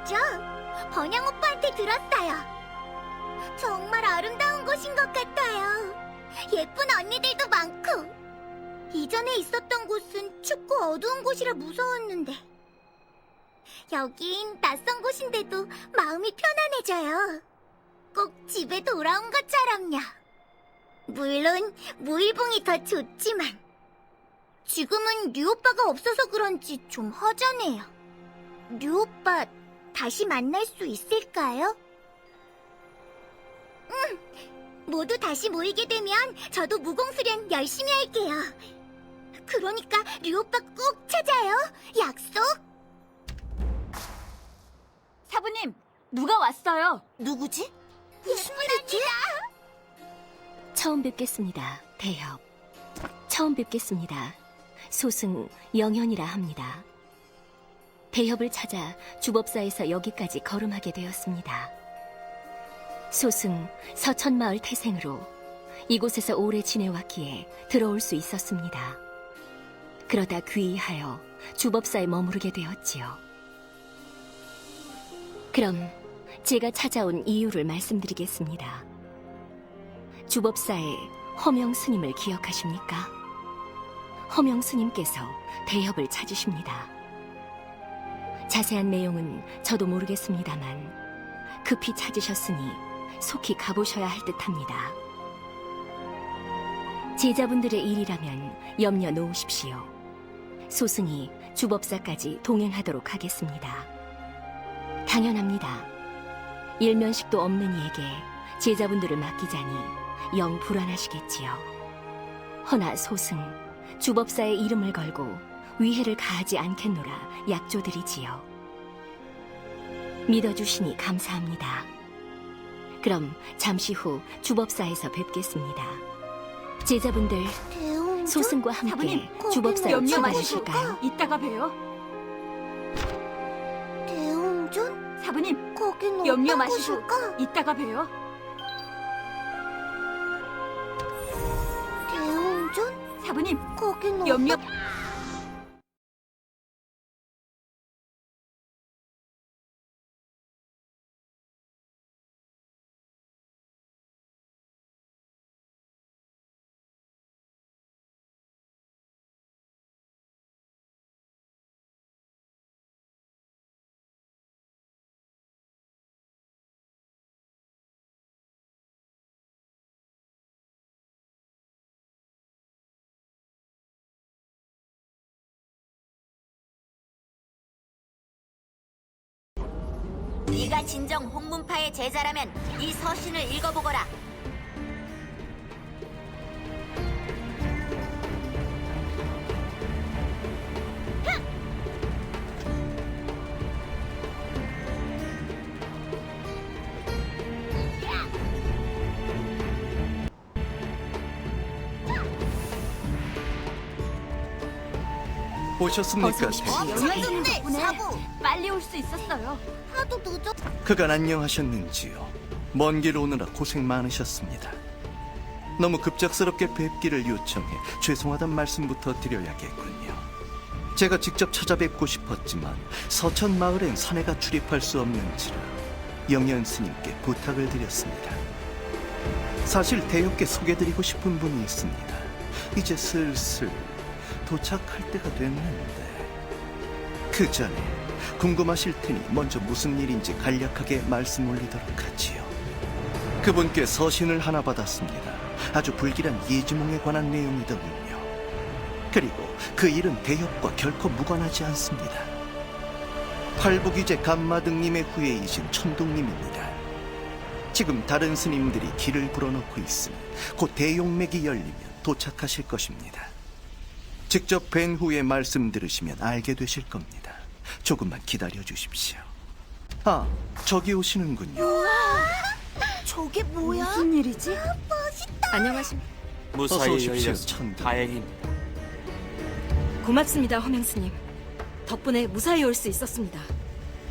말이죠. 번양 오빠한테 들었어요. 정말 아름다운 곳인 것 같아요. 예쁜 언니들도 많고. 이전에 있었던 곳은 춥고 어두운 곳이라 무서웠는데 여긴 낯선 곳인데도 마음이 편안해져요. 꼭 집에 돌아온 것처럼요. 물론 무일봉이 더 좋지만 지금은 류 오빠가 없어서 그런지 좀 허전해요. 류 오빠 다시 만날 수 있을까요? 모두 다시 모이게 되면 저도 무공수련 열심히 할게요. 그러니까 류 오빠 꼭 찾아요. 약속. 사부님, 누가 왔어요? 누구지? 무슨 일이지? 처음 뵙겠습니다, 대협. 처음 뵙겠습니다. 소승 영현이라 합니다. 대협을 찾아 주법사에서 여기까지 걸음하게 되었습니다. 소승 서천마을 태생으로 이곳에서 오래 지내왔기에 들어올 수 있었습니다. 그러다 귀의하여 주법사에 머무르게 되었지요. 그럼 제가 찾아온 이유를 말씀드리겠습니다. 주법사의 허명 스님을 기억하십니까? 허명 스님께서 대협을 찾으십니다. 자세한 내용은 저도 모르겠습니다만 급히 찾으셨으니 속히 가보셔야 할 듯합니다. 제자분들의 일이라면 염려 놓으십시오. 소승이 주법사까지 동행하도록 하겠습니다. 당연합니다. 일면식도 없는 이에게 제자분들을 맡기자니 영 불안하시겠지요. 허나 소승, 주법사의 이름을 걸고 위해를 가하지 않겠노라 약조드리지요. 믿어주시니 감사합니다. 그럼 잠시 후 주법사에서 뵙겠습니다. 제자분들, 대웅 소승과 함께 사부님, 주법사에 염려 출발하실까요? 이따가 봬요. 대웅전? 사부님, 거긴 염려 어떤 마시고 곳일까? 이따가 봬요. 대웅전? 사부님, 거긴 염려... 네가 진정 홍문파의 제자라면 이 서신을 읽어보거라. 오셨습니까? 어서 오십시오. 연예인 덕분에 사부. 빨리 올 수 있었어요. 하도 늦어. 그간 안녕하셨는지요? 먼 길 오느라 고생 많으셨습니다. 너무 급작스럽게 뵙기를 요청해 죄송하단 말씀부터 드려야겠군요. 제가 직접 찾아뵙고 싶었지만 서천 마을엔 사내가 출입할 수 없는지라 영현 스님께 부탁을 드렸습니다. 사실 대엽께 소개드리고 싶은 분이 있습니다. 이제 슬슬 도착할 때가 됐는데 그 전에 궁금하실 테니 먼저 무슨 일인지 간략하게 말씀 올리도록 하지요. 그분께 서신을 하나 받았습니다. 아주 불길한 예지몽에 관한 내용이더군요. 그리고 그 일은 대엽과 결코 무관하지 않습니다. 팔복이제 감마등님의 후예이신 천둥님입니다. 지금 다른 스님들이 길을 불어넣고 있으니 곧 대용맥이 열리면 도착하실 것입니다. 직접 뵌 후에 말씀 들으시면 알게 되실 겁니다. 조금만 기다려 주십시오. 아, 저기 오시는군요. 저게 뭐야? 무슨 일이지? 안녕하십니까. 어서 무사히 오십시오, 열려서 천둥. 다행입니다. 고맙습니다, 허명스님. 덕분에 무사히 올 수 있었습니다.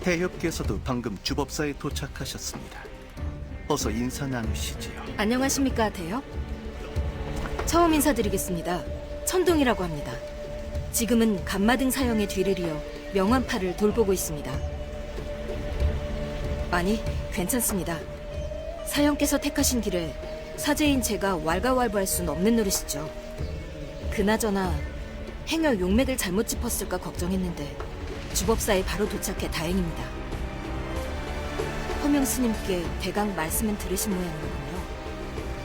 대엽께서도 방금 주법사에 도착하셨습니다. 어서 인사 나누시지요. 안녕하십니까, 대협? 처음 인사드리겠습니다. 천둥이라고 합니다. 지금은 감마등 사형의 뒤를 이어 명환파를 돌보고 있습니다. 아니, 괜찮습니다. 사형께서 택하신 길에 사제인 제가 왈가왈부할 순 없는 노릇이죠. 그나저나 행여 용맥을 잘못 짚었을까 걱정했는데 주법사에 바로 도착해 다행입니다. 허명 스님께 대강 말씀은 들으신 모양이군요.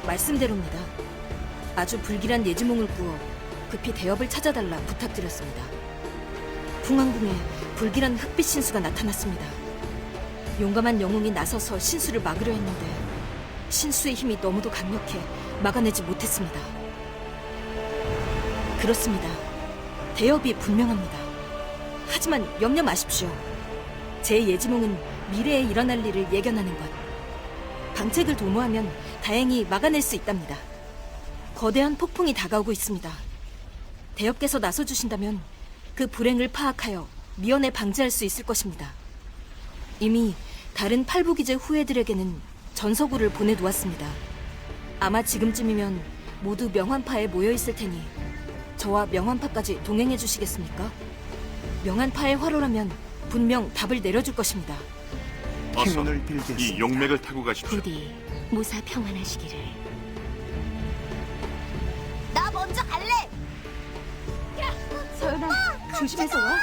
말씀대로입니다. 아주 불길한 예지몽을 꾸어 급히 대업을 찾아달라 부탁드렸습니다. 풍왕궁에 불길한 흑빛 신수가 나타났습니다. 용감한 영웅이 나서서 신수를 막으려 했는데 신수의 힘이 너무도 강력해 막아내지 못했습니다. 그렇습니다. 대업이 분명합니다. 하지만 염려 마십시오. 제 예지몽은 미래에 일어날 일을 예견하는 것. 방책을 도모하면 다행히 막아낼 수 있답니다. 거대한 폭풍이 다가오고 있습니다. 대업께서 나서주신다면 그 불행을 파악하여 미연에 방지할 수 있을 것입니다. 이미 다른 팔부기제 후예들에게는 전서구를 보내두었습니다. 아마 지금쯤이면 모두 명환파에 모여있을 테니 저와 명환파까지 동행해 주시겠습니까? 명환파의 화로라면 분명 답을 내려줄 것입니다. 어서 행운을 빌겠습니다. 이 용맥을 타고 가십시오. 부디 무사 평안하시기를. 나 먼저 갈래. 서연아, 조심해서 와.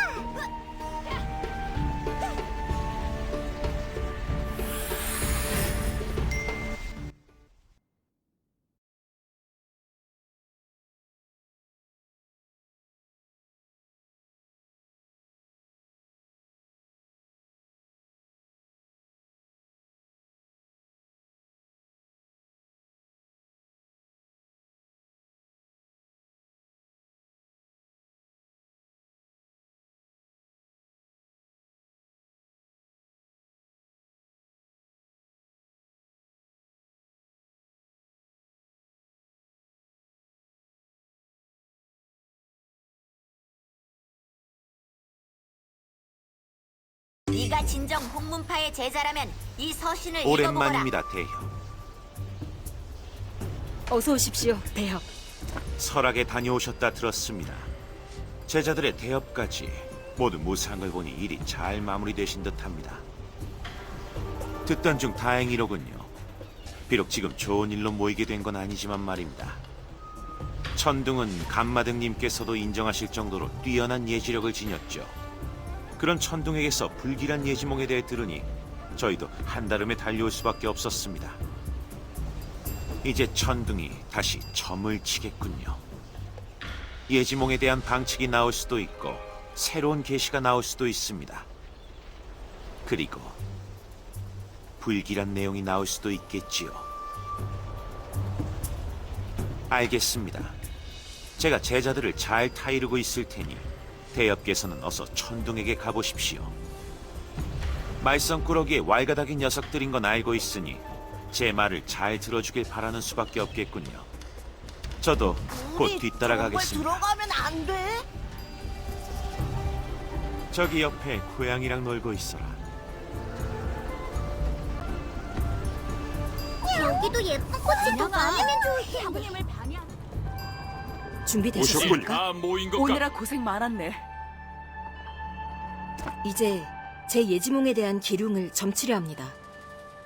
네가 진정 홍문파의 제자라면 이 서신을 읽어보거라. 오랜만입니다, 대협. 어서 오십시오, 대협. 설악에 다녀오셨다 들었습니다. 제자들의 대협까지 모두 무사한 걸 보니 일이 잘 마무리되신 듯합니다. 듣던 중 다행이로군요. 비록 지금 좋은 일로 모이게 된 건 아니지만 말입니다. 천둥은 감마등님께서도 인정하실 정도로 뛰어난 예지력을 지녔죠. 그런 천둥에게서 불길한 예지몽에 대해 들으니 저희도 한달음에 달려올 수밖에 없었습니다. 이제 천둥이 다시 점을 치겠군요. 예지몽에 대한 방책이 나올 수도 있고 새로운 계시가 나올 수도 있습니다. 그리고 불길한 내용이 나올 수도 있겠지요. 알겠습니다. 제가 제자들을 잘 타이르고 있을 테니 대협께서는 어서 천둥에게 가보십시오. 말썽꾸러기에 왈가닥인 녀석들인 건 알고 있으니 제 말을 잘 들어주길 바라는 수밖에 없겠군요. 저도 곧 뒤따라가겠습니다. 들어가면 안 돼? 저기 옆에 고양이랑 놀고 있어라. 여기도 예쁜 꽃이 더 많으면 좋을 텐데. 사부님을 방해하는. 준비되셨습니까? 다 모인 것 같... 오느라 고생 많았네. 이제 제 예지몽에 대한 기륭을 점치려 합니다.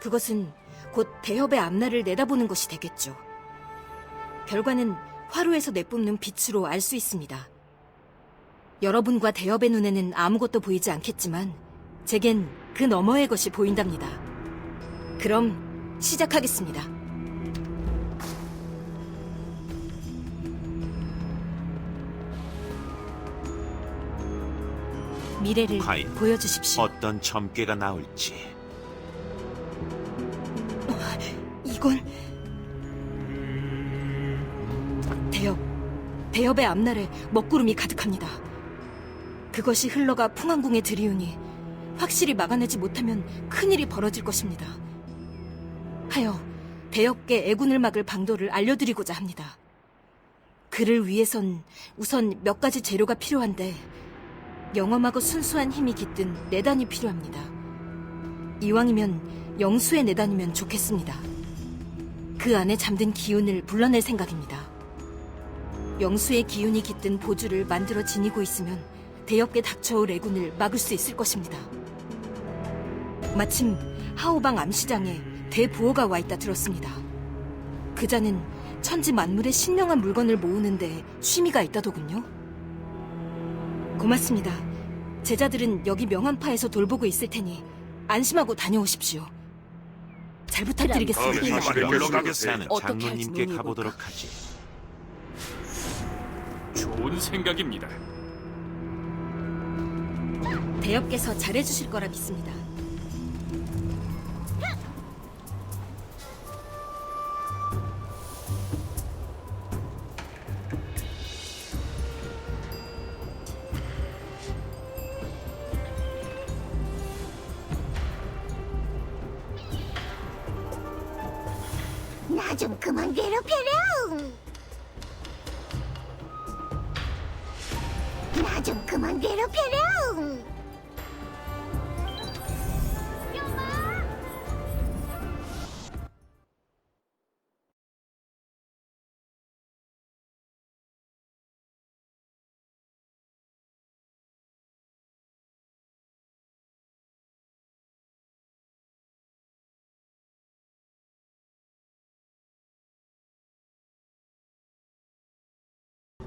그것은 곧 대협의 앞날을 내다보는 것이 되겠죠. 결과는 화로에서 내뿜는 빛으로 알 수 있습니다. 여러분과 대협의 눈에는 아무것도 보이지 않겠지만 제겐 그 너머의 것이 보인답니다. 그럼 시작하겠습니다. 미래를 과연 보여주십시오. 어떤 점괘가 나올지. 이건 대협의 앞날에 먹구름이 가득합니다. 그것이 흘러가 풍왕궁에 들이우니 확실히 막아내지 못하면 큰일이 벌어질 것입니다. 하여 대협께 애군을 막을 방도를 알려드리고자 합니다. 그를 위해선 우선 몇 가지 재료가 필요한데 영험하고 순수한 힘이 깃든 내단이 필요합니다. 이왕이면 영수의 내단이면 좋겠습니다. 그 안에 잠든 기운을 불러낼 생각입니다. 영수의 기운이 깃든 보주를 만들어 지니고 있으면 대협께 닥쳐올 애군을 막을 수 있을 것입니다. 마침 하오방 암시장에 대부호가 와 있다 들었습니다. 그자는 천지 만물의 신령한 물건을 모으는데 취미가 있다더군요. 고맙습니다. 제자들은 여기 명함파에서 돌보고 있을 테니 안심하고 다녀오십시오. 잘 부탁드리겠습니다. 다음에 다시 뵙겠습니다. 나는 어떻게 장로님께 할지 가보도록 하지. 좋은 생각입니다. 대엽께서 잘해주실 거라 믿습니다. 나 좀 그만 괴롭혀라. 나 좀 그만 괴롭혀라.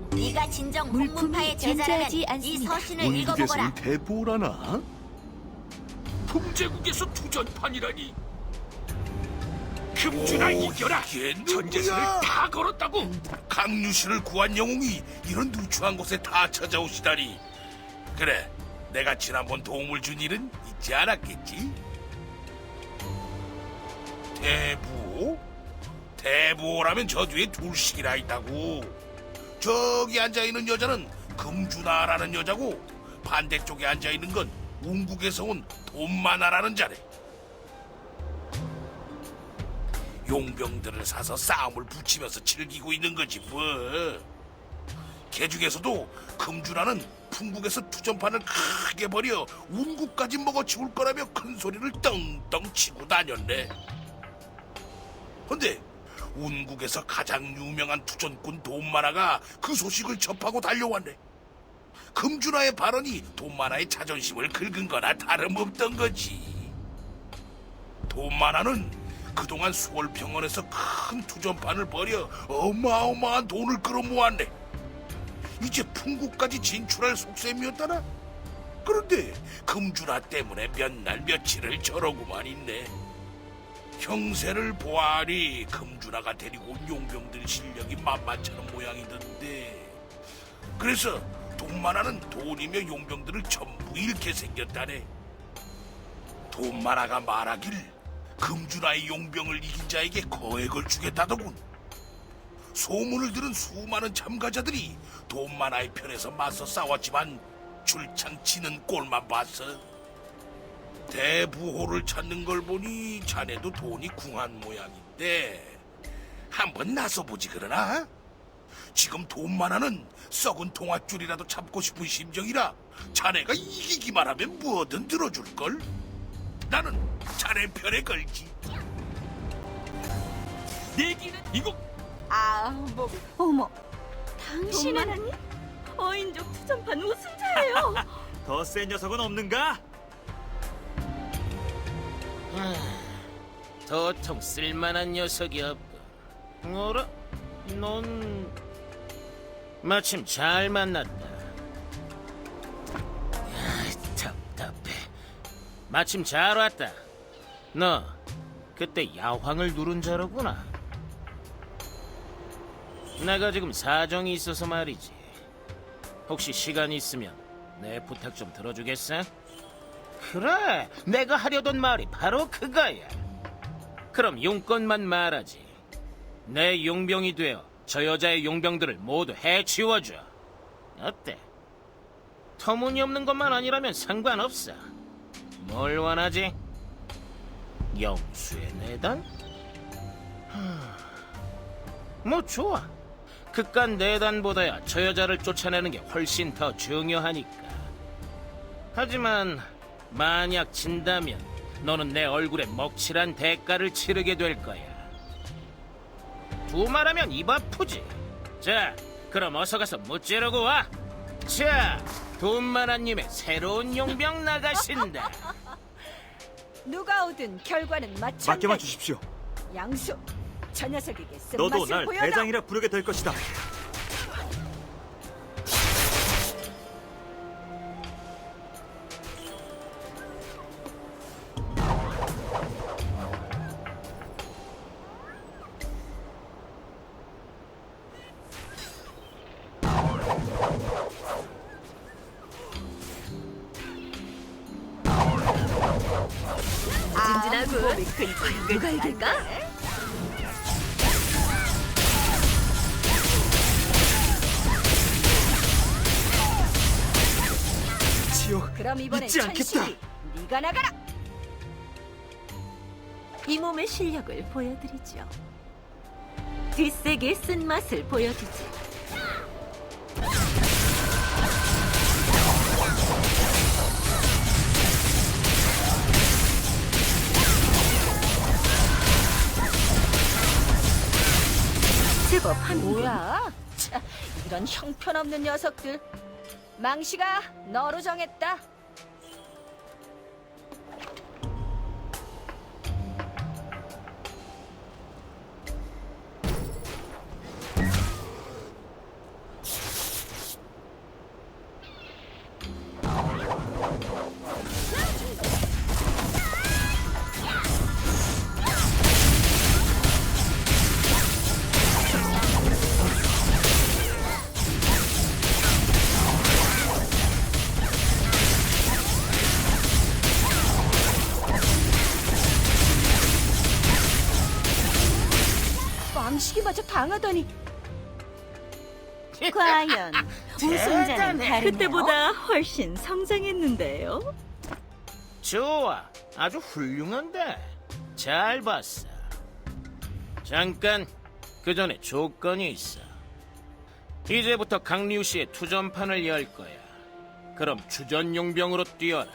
네가 진정 물품이 홍문파의 제자라면 존재하지 이 않습니다. 서신을 읽어보거라. 원국에서는 대부호라나? 풍제국에서 투전판이라니. 금주나 이겨라. 전재산을 다 걸었다고. 강유신을 구한 영웅이 이런 누추한 곳에 다 찾아오시다니. 그래, 내가 지난번 도움을 준 일은 잊지 않았겠지? 대부호? 대부호라면 저 뒤에 둘씩이나 있다고. 저기 앉아있는 여자는 금주나라는 여자고, 반대쪽에 앉아있는 건 운국에서 온 돈마나라는 자네. 용병들을 사서 싸움을 붙이면서 즐기고 있는 거지 뭐. 걔 중에서도 금주나는 풍국에서 투전판을 크게 벌여 운국까지 먹어치울 거라며 큰 소리를 떵떵 치고 다녔네. 근데 운국에서 가장 유명한 투전꾼 돈마나가 그 소식을 접하고 달려왔네. 금주나의 발언이 돈마나의 자존심을 긁은 거나 다름없던 거지. 돈마나는 그동안 수월병원에서 큰 투전판을 벌여 어마어마한 돈을 끌어모았네. 이제 풍국까지 진출할 속셈이었다나? 그런데 금주나 때문에 몇 날 며칠을 저러고만 있네. 형세를 보아하니 금주나가 데리고 온 용병들 실력이 만만찮은 모양이던데. 그래서 돈마나는 돈이며 용병들을 전부 잃게 생겼다네. 돈마나가 말하길 금주나의 용병을 이긴 자에게 거액을 주겠다더군. 소문을 들은 수많은 참가자들이 돈마나의 편에서 맞서 싸웠지만 줄창 치는 꼴만 봤어. 대부호를 찾는 걸 보니 자네도 돈이 궁한 모양인데 한번 나서보지 그러나? 지금 돈마나는 썩은 동아줄이라도 잡고 싶은 심정이라 자네가 이기기만 하면 뭐든 들어줄걸. 나는 자네 편에 걸지. 내기는 이거 어머, 당신은 어인족 투전판 우승자예요. 더 센 녀석은 없는가? 도통 쓸만한 녀석이 없고. 어라? 넌 마침 잘 만났다. 답답해. 마침 잘 왔다. 너 그때 야황을 누른 자로구나. 내가 지금 사정이 있어서 말이지. 혹시 시간 있으면 내 부탁 좀 들어주겠어? 그래, 내가 하려던 말이 바로 그거야. 그럼 용건만 말하지. 내 용병이 되어 저 여자의 용병들을 모두 해치워줘. 어때? 터무니없는 것만 아니라면 상관없어. 뭘 원하지? 영수의 내단? 뭐 좋아. 그깟 내단보다야 저 여자를 쫓아내는 게 훨씬 더 중요하니까. 하지만 만약 진다면 너는 내 얼굴에 먹칠한 대가를 치르게 될 거야. 두말하면 입 아프지. 자, 그럼 어서 가서 무찌르고 와. 자, 돈마나님의 새로운 용병 나가신다. 누가 오든 결과는 마찬가지. 맡겨만 주십시오. 양수, 저 녀석에게 너도 쓴맛을 날 보여라. 대장이라 부르게 될 것이다. 든든하군. 누가 이길까? 지옥, 그럼 이번엔 잊지 않겠다. 천식이 네가 나가라. 이 몸의 실력을 보여드리죠. 뒷세계 쓴맛을 보여주지. 제법 한 뭐야? 차, 이런 형편없는 녀석들. 망시가 너로 정했다. 망시기마저 당하다니. 과연 우승자는 다르네요. 그때보다 훨씬 성장했는데요. 좋아, 아주 훌륭한데. 잘 봤어. 잠깐, 그 전에 조건이 있어. 이제부터 강리우 씨의 투전판을 열 거야. 그럼 주전 용병으로 뛰어라.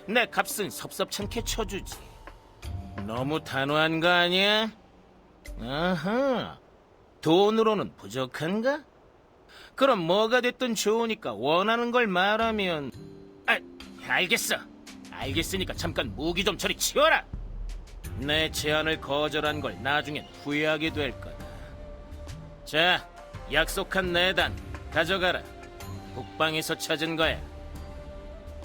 내 값은 섭섭찮게 쳐주지. 너무 단호한 거 아니야? 아하, 돈으로는 부족한가? 그럼 뭐가 됐든 좋으니까 원하는 걸 말하면... 알겠어. 알겠으니까 잠깐 무기 좀 저리 치워라. 내 제안을 거절한 걸 나중엔 후회하게 될 거다. 자, 약속한 내단 가져가라. 북방에서 찾은 거야.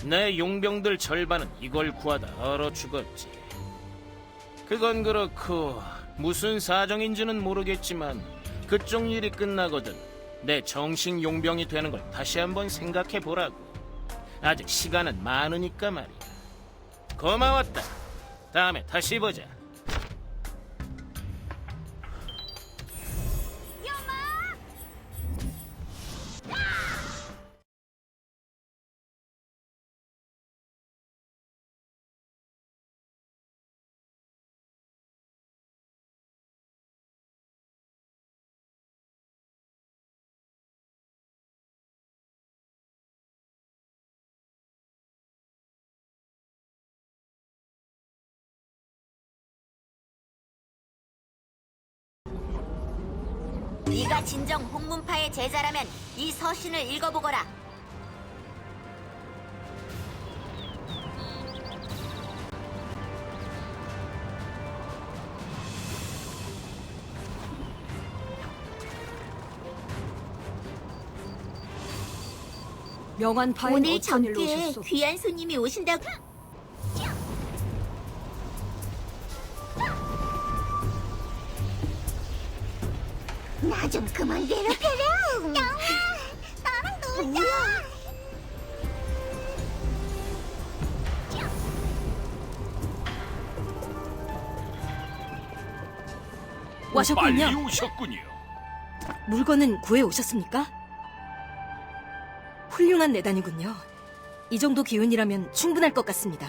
내 용병들 절반은 이걸 구하다 얼어 죽었지. 그건 그렇고 무슨 사정인지는 모르겠지만 그쪽 일이 끝나거든 내 정식 용병이 되는 걸 다시 한번 생각해 보라고. 아직 시간은 많으니까 말이야. 고마웠다. 다음에 다시 보자. 네가 진정 홍문파의 제자라면 이 서신을 읽어보거라. 명한 파엔 오늘 어쩐 일로 점괘에 오셨소? 귀한 손님이 오신다고. 나 좀 그만 괴롭혀라. 영아, 나랑 놀자. 와셨군요. 빨리 오셨군요. 물건은 구해 오셨습니까? 훌륭한 내단이군요. 이 정도 기운이라면 충분할 것 같습니다.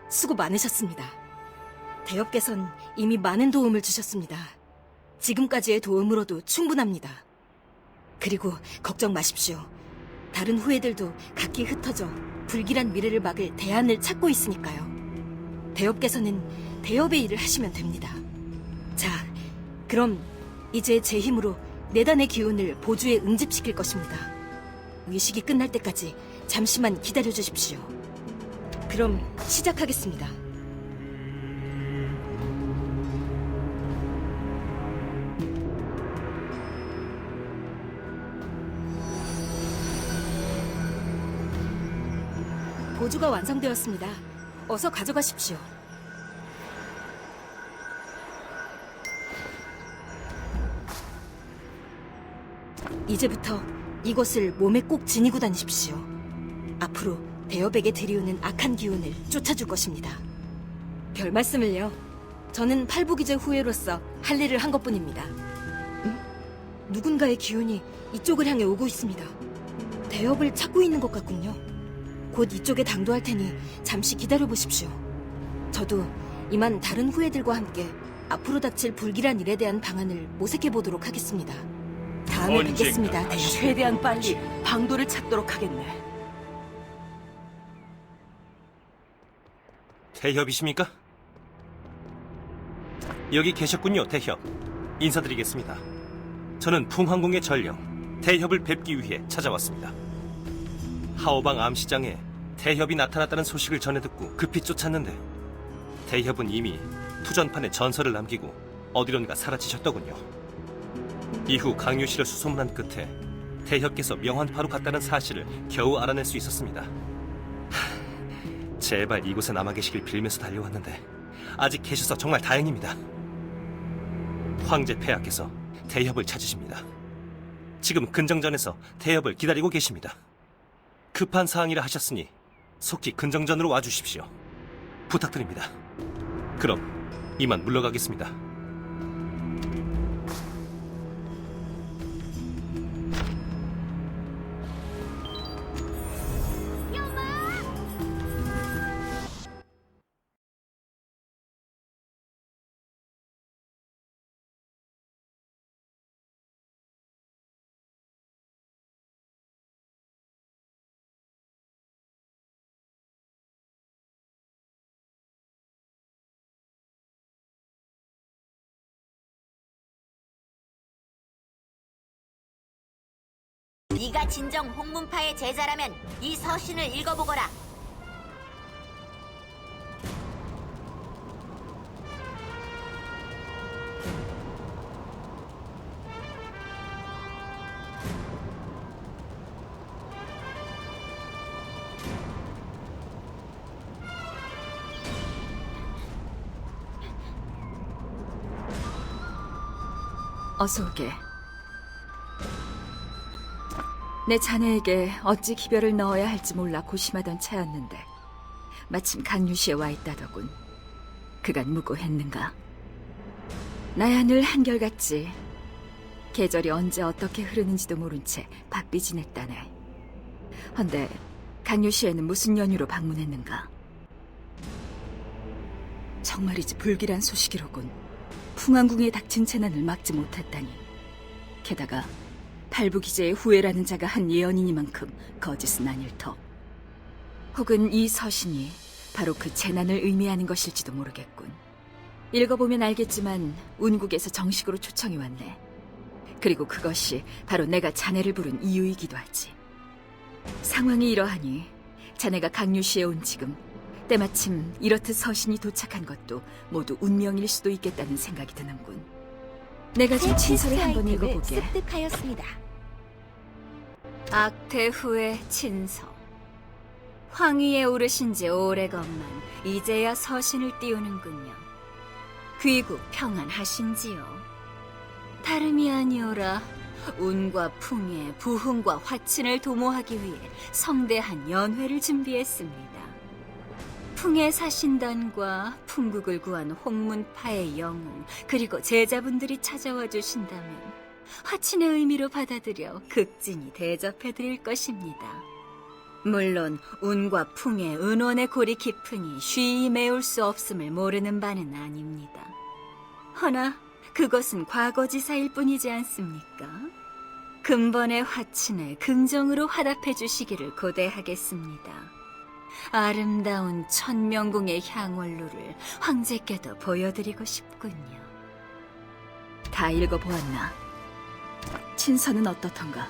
수고 많으셨습니다. 대엽께선 이미 많은 도움을 주셨습니다. 지금까지의 도움으로도 충분합니다. 그리고 걱정 마십시오. 다른 후예들도 각기 흩어져 불길한 미래를 막을 대안을 찾고 있으니까요. 대엽께서는 대엽의 일을 하시면 됩니다. 자, 그럼 이제 제 힘으로 내단의 기운을 보주에 응집시킬 것입니다. 의식이 끝날 때까지 잠시만 기다려 주십시오. 그럼 시작하겠습니다. 보조가 완성되었습니다. 어서 가져가십시오. 이제부터 이곳을 몸에 꼭 지니고 다니십시오. 앞으로 대여백에 들이우는 악한 기운을 쫓아줄 것입니다. 별 말씀을요. 저는 팔복이제 후예로서 할 일을 한 것뿐입니다. 누군가의 기운이 이쪽을 향해 오고 있습니다. 대엽을 찾고 있는 것 같군요. 곧 이쪽에 당도할 테니 잠시 기다려보십시오. 저도 이만 다른 후예들과 함께 앞으로 닥칠 불길한 일에 대한 방안을 모색해보도록 하겠습니다. 다음에 뵙겠습니다, 대엽. 최대한 빨리 방도를 찾도록 하겠네. 대협이십니까? 여기 계셨군요, 대협. 인사드리겠습니다. 저는 풍황궁의 전령, 대협을 뵙기 위해 찾아왔습니다. 하오방 암시장에 대협이 나타났다는 소식을 전해 듣고 급히 쫓았는데 대협은 이미 투전판에 전설을 남기고 어디론가 사라지셨더군요. 이후 강유씨를 수소문한 끝에 대협께서 명환파로 갔다는 사실을 겨우 알아낼 수 있었습니다. 제발 이곳에 남아 계시길 빌면서 달려왔는데 아직 계셔서 정말 다행입니다. 황제 폐하께서 대협을 찾으십니다. 지금 근정전에서 대협을 기다리고 계십니다. 급한 사항이라 하셨으니 속히 근정전으로 와주십시오. 부탁드립니다. 그럼 이만 물러가겠습니다. 네가 진정 홍문파의 제자라면 이 서신을 읽어보거라. 어서 오게. 내 자네에게 어찌 기별을 넣어야 할지 몰라 고심하던 차였는데 마침 강유시에 와 있다더군. 그간 무고했는가? 나야 늘 한결같지. 계절이 언제 어떻게 흐르는지도 모른 채 바삐 지냈다네. 헌데 강유시에는 무슨 연유로 방문했는가? 정말이지 불길한 소식이로군. 풍안궁에 닥친 재난을 막지 못했다니. 게다가 팔부기제의 후예라는 자가 한 예언이니만큼 거짓은 아닐 터. 혹은 이 서신이 바로 그 재난을 의미하는 것일지도 모르겠군. 읽어보면 알겠지만 운국에서 정식으로 초청이 왔네. 그리고 그것이 바로 내가 자네를 부른 이유이기도 하지. 상황이 이러하니 자네가 강유시에 온 지금 때마침 이렇듯 서신이 도착한 것도 모두 운명일 수도 있겠다는 생각이 드는군. 내가 좀 친서를 한번 읽어보게. 습득하였습니다. 악태 후의 친서. 황위에 오르신 지 오래건만 이제야 서신을 띄우는군요. 귀국 평안하신지요? 다름이 아니오라 운과 풍의 부흥과 화친을 도모하기 위해 성대한 연회를 준비했습니다. 풍의 사신단과 풍국을 구한 홍문파의 영웅 그리고 제자분들이 찾아와 주신다면 화친의 의미로 받아들여 극진히 대접해드릴 것입니다. 물론 운과 풍의 은원의 골이 깊으니 쉬이 메울 수 없음을 모르는 바는 아닙니다. 허나 그것은 과거지사일 뿐이지 않습니까? 근본의 화친을 긍정으로 화답해 주시기를 고대하겠습니다. 아름다운 천명궁의 향원로를 황제께도 보여드리고 싶군요. 다 읽어보았나? 친서는 어떻던가?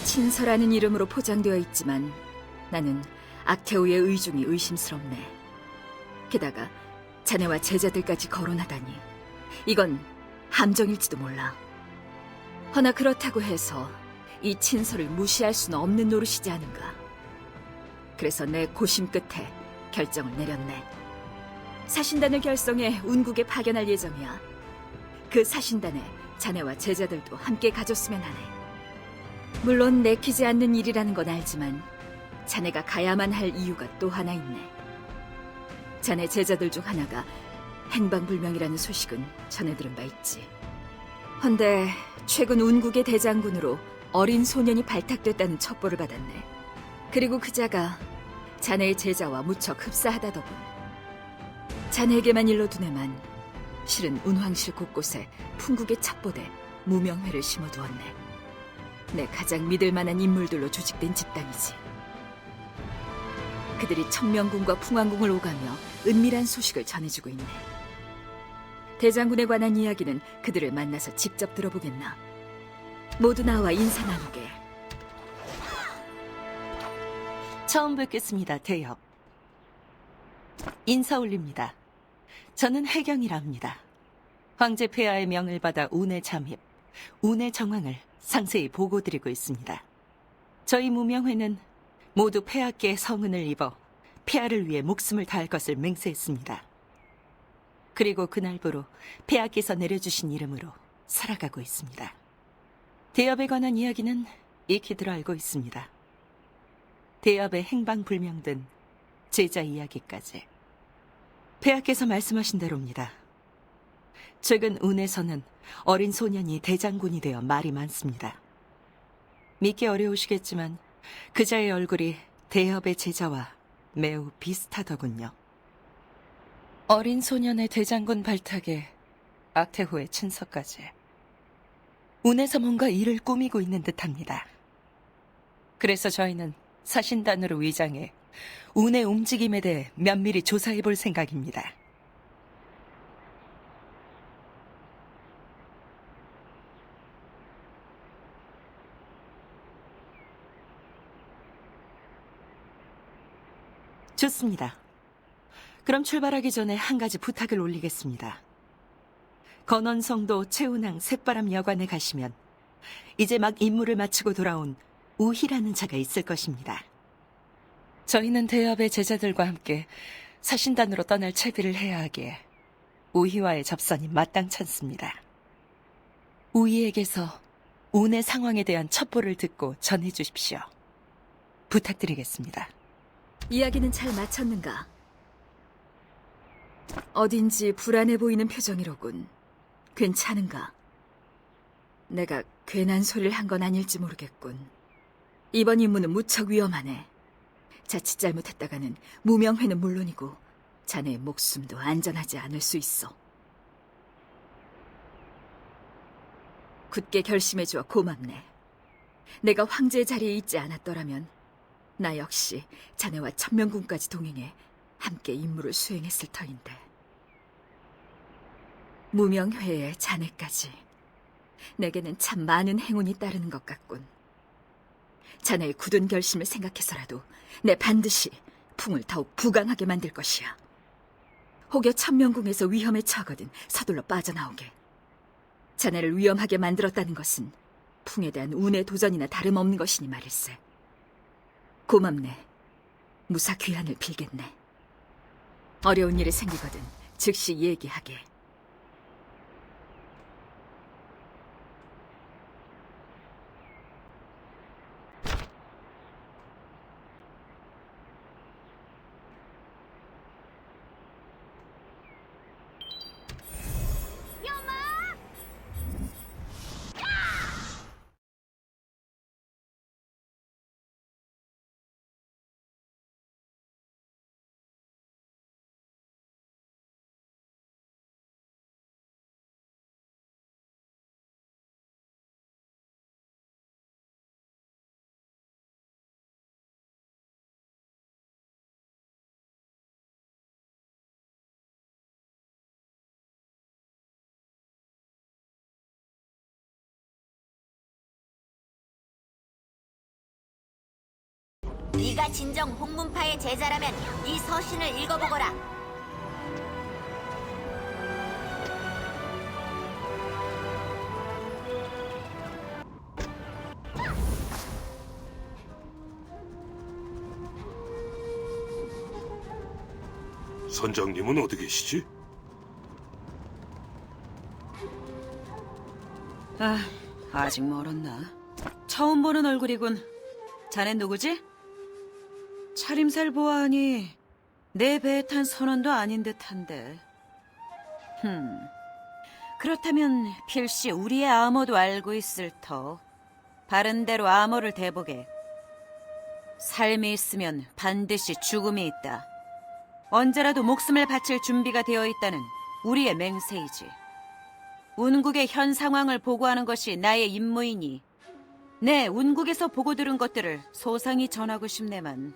친서라는 이름으로 포장되어 있지만 나는 악태우의 의중이 의심스럽네. 게다가 자네와 제자들까지 거론하다니 이건 함정일지도 몰라. 허나 그렇다고 해서 이 친서를 무시할 수는 없는 노릇이지 않은가? 그래서 내 고심 끝에 결정을 내렸네. 사신단을 결성해 운국에 파견할 예정이야. 그 사신단에 자네와 제자들도 함께 가줬으면 하네. 물론 내키지 않는 일이라는 건 알지만 자네가 가야만 할 이유가 또 하나 있네. 자네 제자들 중 하나가 행방불명이라는 소식은 전해 들은 바 있지. 헌데 최근 운국의 대장군으로 어린 소년이 발탁됐다는 첩보를 받았네. 그리고 그 자가 자네의 제자와 무척 흡사하다더군. 자네에게만 일러두네만 실은 운황실 곳곳에 풍국의 첩보대 무명회를 심어두었네. 내 가장 믿을 만한 인물들로 조직된 집단이지. 그들이 천명궁과 풍왕궁을 오가며 은밀한 소식을 전해주고 있네. 대장군에 관한 이야기는 그들을 만나서 직접 들어보겠나. 모두 나와 인사 나누게. 처음 뵙겠습니다, 대협. 인사 올립니다. 저는 해경이라 합니다. 황제 폐하의 명을 받아 운의 잠입, 운의 정황을 상세히 보고드리고 있습니다. 저희 무명회는 모두 폐하께 성은을 입어 폐하를 위해 목숨을 다할 것을 맹세했습니다. 그리고 그날부로 폐하께서 내려주신 이름으로 살아가고 있습니다. 대협에 관한 이야기는 익히 들어 알고 있습니다. 대협의 행방불명된 제자 이야기까지. 폐하께서 말씀하신 대로입니다. 최근 운에서는 어린 소년이 대장군이 되어 말이 많습니다. 믿기 어려우시겠지만 그자의 얼굴이 대협의 제자와 매우 비슷하더군요. 어린 소년의 대장군 발탁에 악태후의 친서까지. 운에서 뭔가 일을 꾸미고 있는 듯합니다. 그래서 저희는 사신단으로 위장해 운의 움직임에 대해 면밀히 조사해 볼 생각입니다. 좋습니다. 그럼 출발하기 전에 한 가지 부탁을 올리겠습니다. 건원성도 최운항 새바람 여관에 가시면 이제 막 임무를 마치고 돌아온 우희라는 자가 있을 것입니다. 저희는 대협의 제자들과 함께 사신단으로 떠날 채비를 해야 하기에 우희와의 접선이 마땅찮습니다. 우희에게서 운의 상황에 대한 첩보를 듣고 전해 주십시오. 부탁드리겠습니다. 이야기는 잘 마쳤는가? 어딘지 불안해 보이는 표정이로군. 괜찮은가? 내가 괜한 소리를 한 건 아닐지 모르겠군. 이번 임무는 무척 위험하네. 자칫 잘못했다가는 무명회는 물론이고 자네의 목숨도 안전하지 않을 수 있어. 굳게 결심해주어 고맙네. 내가 황제의 자리에 있지 않았더라면 나 역시 자네와 천명궁까지 동행해 함께 임무를 수행했을 터인데. 무명회에 자네까지. 내게는 참 많은 행운이 따르는 것 같군. 자네의 굳은 결심을 생각해서라도 내 반드시 풍을 더욱 부강하게 만들 것이야. 혹여 천명궁에서 위험에 처하거든 서둘러 빠져나오게. 자네를 위험하게 만들었다는 것은 풍에 대한 운의 도전이나 다름없는 것이니 말일세. 고맙네. 무사 귀환을 빌겠네. 어려운 일이 생기거든 즉시 얘기하게. 네가 진정 홍문파의 제자라면 이 서신을 읽어보거라. 선장님은 어디 계시지? 아직 멀었나? 처음 보는 얼굴이군. 자넨 누구지? 차림살 보아하니 내 배에 탄 선원도 아닌 듯한데. 그렇다면 필시 우리의 암호도 알고 있을 터. 바른 대로 암호를 대보게. 삶이 있으면 반드시 죽음이 있다. 언제라도 목숨을 바칠 준비가 되어 있다는 우리의 맹세이지. 운국의 현 상황을 보고하는 것이 나의 임무이니 내 운국에서 보고 들은 것들을 소상히 전하고 싶네만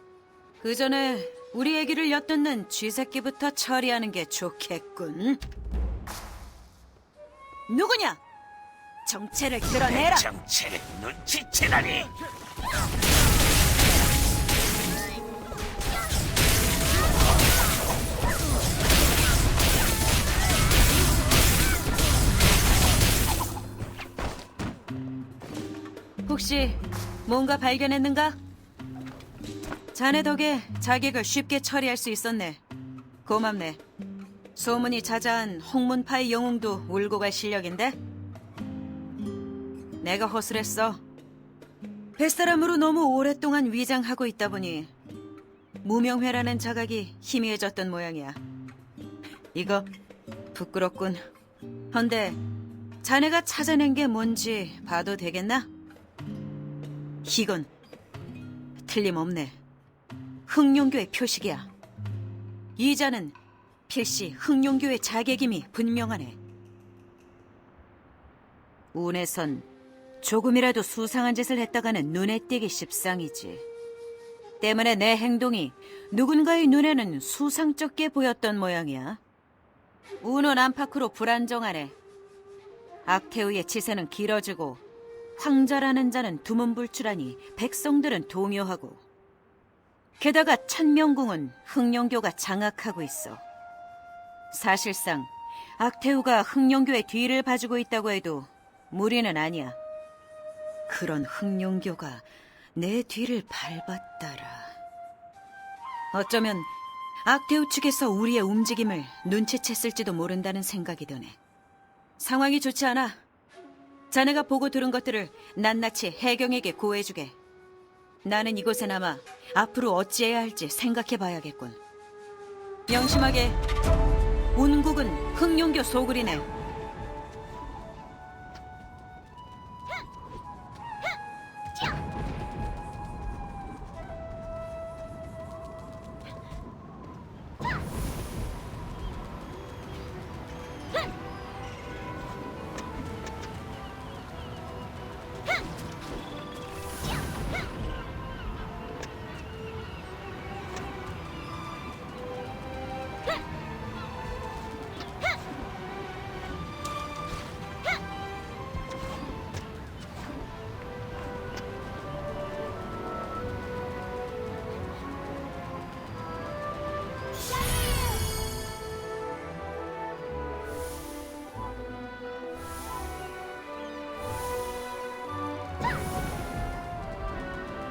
그 전에 우리 얘기를 엿듣는 쥐새끼부터 처리하는 게 좋겠군. 누구냐? 정체를 드러내라. 정체를 눈치채다니. 혹시 뭔가 발견했는가? 자네 덕에 자객을 쉽게 처리할 수 있었네. 고맙네. 소문이 자자한 홍문파의 영웅도 울고 갈 실력인데? 내가 허술했어. 뱃사람으로 너무 오랫동안 위장하고 있다 보니 무명회라는 자각이 희미해졌던 모양이야. 이거 부끄럽군. 헌데 자네가 찾아낸 게 뭔지 봐도 되겠나? 이건 틀림없네. 흑룡교의 표식이야. 이 자는 필시 흑룡교의 자객임이 분명하네. 운에선 조금이라도 수상한 짓을 했다가는 눈에 띄기 십상이지. 때문에 내 행동이 누군가의 눈에는 수상쩍게 보였던 모양이야. 운은 안팎으로 불안정하네. 악태우의 치세는 길어지고 황자라는 자는 두문불출하니 백성들은 동요하고 게다가 천명궁은 흑룡교가 장악하고 있어. 사실상 악태우가 흑룡교의 뒤를 봐주고 있다고 해도 무리는 아니야. 그런 흑룡교가 내 뒤를 밟았다라. 어쩌면 악태우 측에서 우리의 움직임을 눈치챘을지도 모른다는 생각이 드네. 상황이 좋지 않아. 자네가 보고 들은 것들을 낱낱이 해경에게 고해주게. 나는 이곳에 남아 앞으로 어찌해야 할지 생각해봐야겠군. 명심하게. 운국은 흑룡교 소굴이네.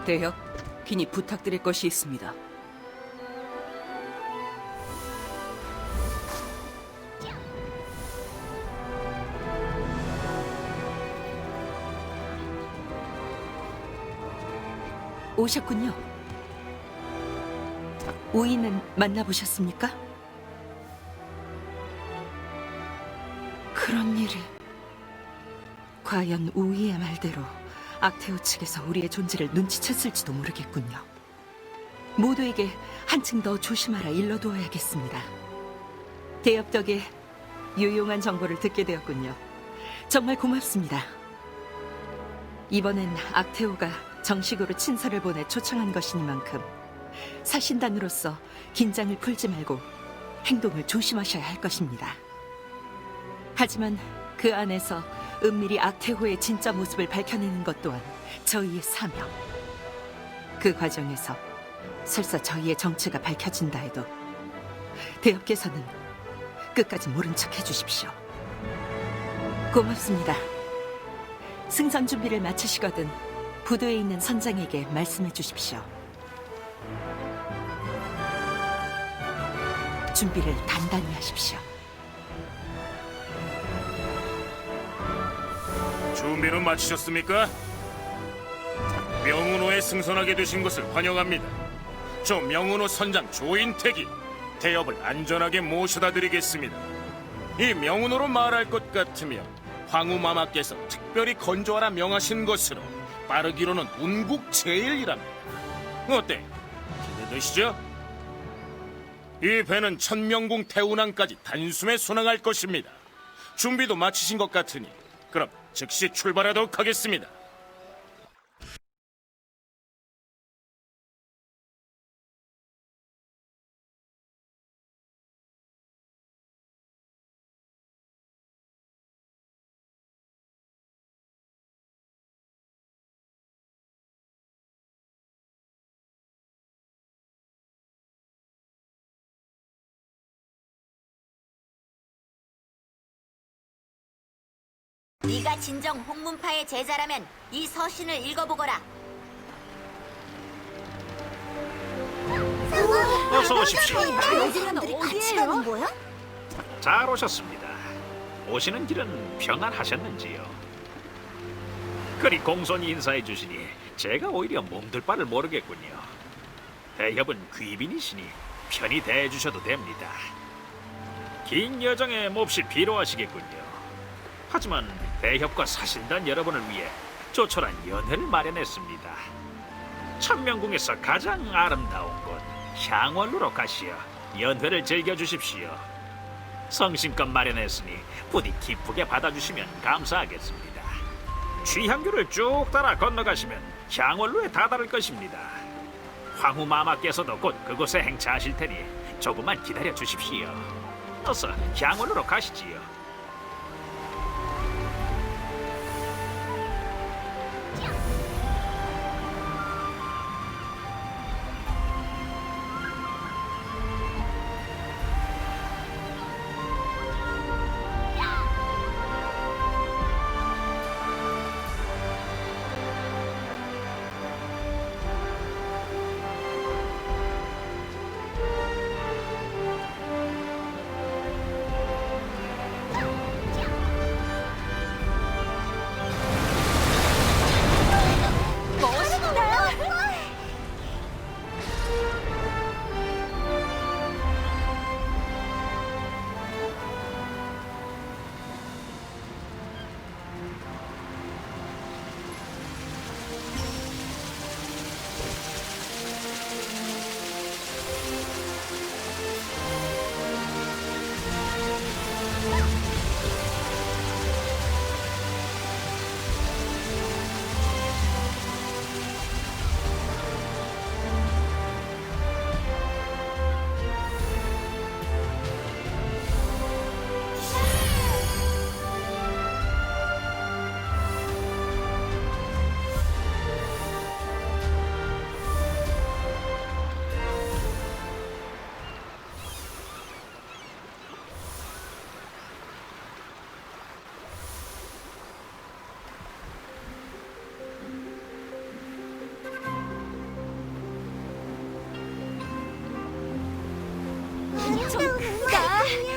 대혁, 긴히 부탁드릴 것이 있습니다. 오셨군요. 우이는 만나보셨습니까? 그런 일이... 과연 우이의 말대로 악태우 측에서 우리의 존재를 눈치챘을지도 모르겠군요. 모두에게 한층 더 조심하라 일러두어야겠습니다. 대엽 덕에 유용한 정보를 듣게 되었군요. 정말 고맙습니다. 이번엔 악태우가 정식으로 친서를 보내 초청한 것이니만큼 사신단으로서 긴장을 풀지 말고 행동을 조심하셔야 할 것입니다. 하지만 그 안에서 은밀히 악태후의 진짜 모습을 밝혀내는 것 또한 저희의 사명. 그 과정에서 설사 저희의 정체가 밝혀진다 해도 대엽께서는 끝까지 모른 척 해주십시오. 고맙습니다. 승선 준비를 마치시거든 부두에 있는 선장에게 말씀해 주십시오. 준비를 단단히 하십시오. 준비는 마치셨습니까? 명운호에 승선하게 되신 것을 환영합니다. 저 명운호 선장 조인택이 대엽을 안전하게 모셔다 드리겠습니다. 이 명운호로 말할 것 같으면 황후마마께서 특별히 건조하라 명하신 것으로 빠르기로는 운국 제일이랍니다. 어때? 기대되시죠? 이 배는 천명궁 태운항까지 단숨에 순항할 것입니다. 준비도 마치신 것 같으니 그럼 즉시 출발하도록 하겠습니다. 네가 진정 홍문파의 제자라면 이 서신을 읽어보거라. 어서 오십시오. 사람들이 같이 가는 거야? 잘 오셨습니다. 오시는 길은 평안하셨는지요? 그리 공손히 인사해 주시니 제가 오히려 몸둘 바를 모르겠군요. 대협은 귀빈이시니 편히 대해 주셔도 됩니다. 긴 여정에 몹시 피로하시겠군요. 하지만 대협과 사신단 여러분을 위해 조촐한 연회를 마련했습니다. 천명궁에서 가장 아름다운 곳 향원루로 가시어 연회를 즐겨주십시오. 성심껏 마련했으니 부디 기쁘게 받아주시면 감사하겠습니다. 취향교를 쭉 따라 건너가시면 향원루에 다다를 것입니다. 황후마마께서도 곧 그곳에 행차하실 테니 조금만 기다려 주십시오. 어서 향원루로 가시지요.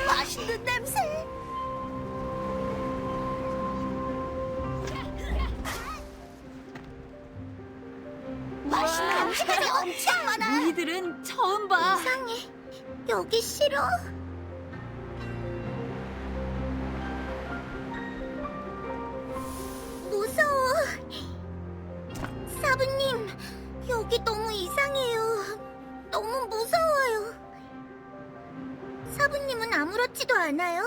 맛있는 냄새. 맛있는 냄새가 엄청 많아. 우리들은 처음 봐. 이상해. 여기 싫어. 무서워. 사부님, 여기 너무 이상해요. 너무 무서워요. 사부님은 아무렇지도 않아요?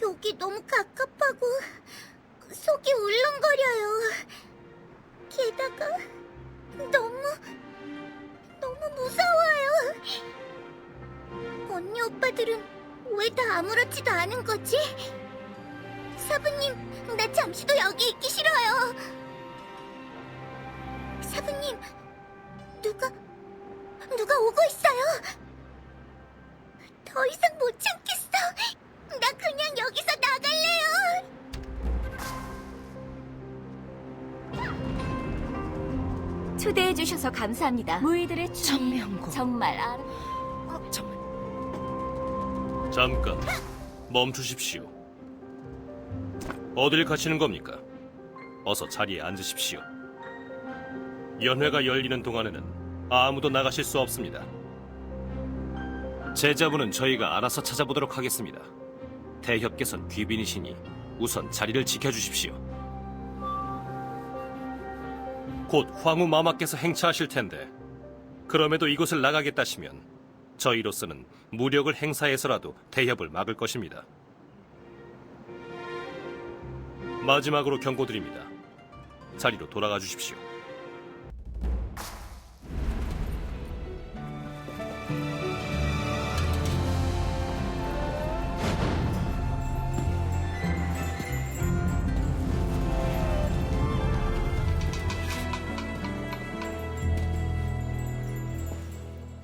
여기 너무 갑갑하고 속이 울렁거려요. 게다가 너무 무서워요. 언니 오빠들은 왜 다 아무렇지도 않은 거지? 사부님, 나 잠시도 여기 있기 싫어요. 사부님, 누가 오고 있어요. 더 이상 못 참겠어. 나 그냥 여기서 나갈래요. 초대해주셔서 감사합니다. 무희들의 춤이 천명궁. 정말 정말 잠깐 멈추십시오. 어딜 가시는 겁니까? 어서 자리에 앉으십시오. 연회가 열리는 동안에는 아무도 나가실 수 없습니다. 제자분은 저희가 알아서 찾아보도록 하겠습니다. 대협께선 귀빈이시니 우선 자리를 지켜주십시오. 곧 황후 마마께서 행차하실 텐데 그럼에도 이곳을 나가겠다시면 저희로서는 무력을 행사해서라도 대협을 막을 것입니다. 마지막으로 경고드립니다. 자리로 돌아가 주십시오.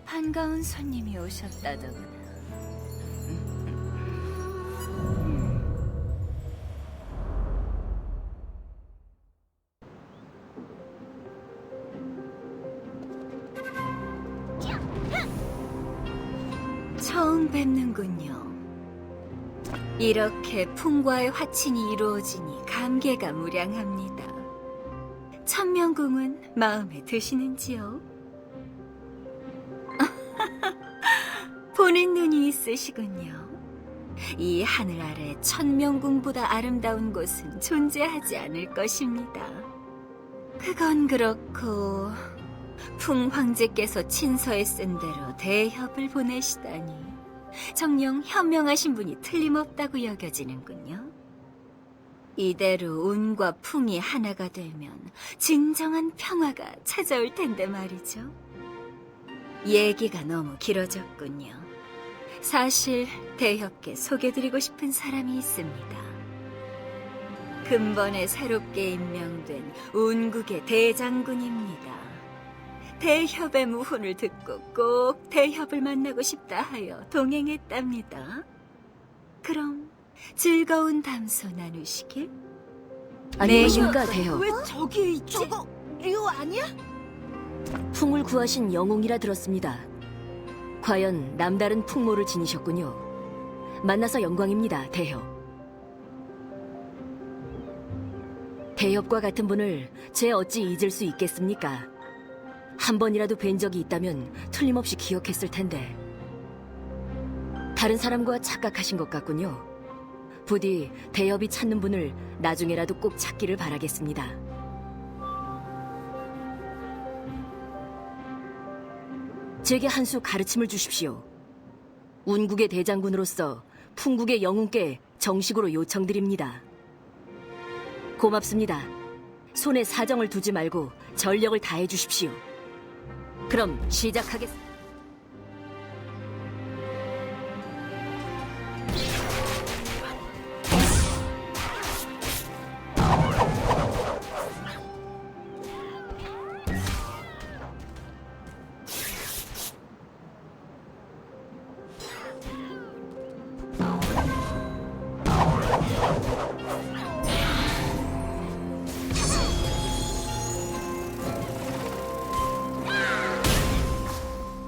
반가운 손님이 오셨다더구나. 처음 뵙는군요. 이렇게 풍과의 화친이 이루어지니 감개가 무량합니다. 천명궁은 마음에 드시는지요? 보는 눈이 있으시군요. 이 하늘 아래 천명궁보다 아름다운 곳은 존재하지 않을 것입니다. 그건 그렇고 풍황제께서 친서에 쓴 대로 대협을 보내시다니 정녕 현명하신 분이 틀림없다고 여겨지는군요. 이대로 운과 풍이 하나가 되면 진정한 평화가 찾아올 텐데 말이죠. 얘기가 너무 길어졌군요. 사실 대협께 소개드리고 싶은 사람이 있습니다. 근본에 새롭게 임명된 운국의 대장군입니다. 대협의 무훈을 듣고 꼭 대협을 만나고 싶다 하여 동행했답니다. 그럼 즐거운 담소 나누시길. 안녕하십니까, 대협. 왜 저기에 있지? 저거 류 아니야? 풍을 구하신 영웅이라 들었습니다. 과연 남다른 풍모를 지니셨군요. 만나서 영광입니다, 대협. 대협과 같은 분을 제 어찌 잊을 수 있겠습니까? 한 번이라도 뵌 적이 있다면 틀림없이 기억했을 텐데. 다른 사람과 착각하신 것 같군요. 부디 대협이 찾는 분을 나중에라도 꼭 찾기를 바라겠습니다. 제게 한 수 가르침을 주십시오. 운국의 대장군으로서 풍국의 영웅께 정식으로 요청드립니다. 고맙습니다. 손에 사정을 두지 말고 전력을 다해 주십시오. 그럼 시작하겠습니다.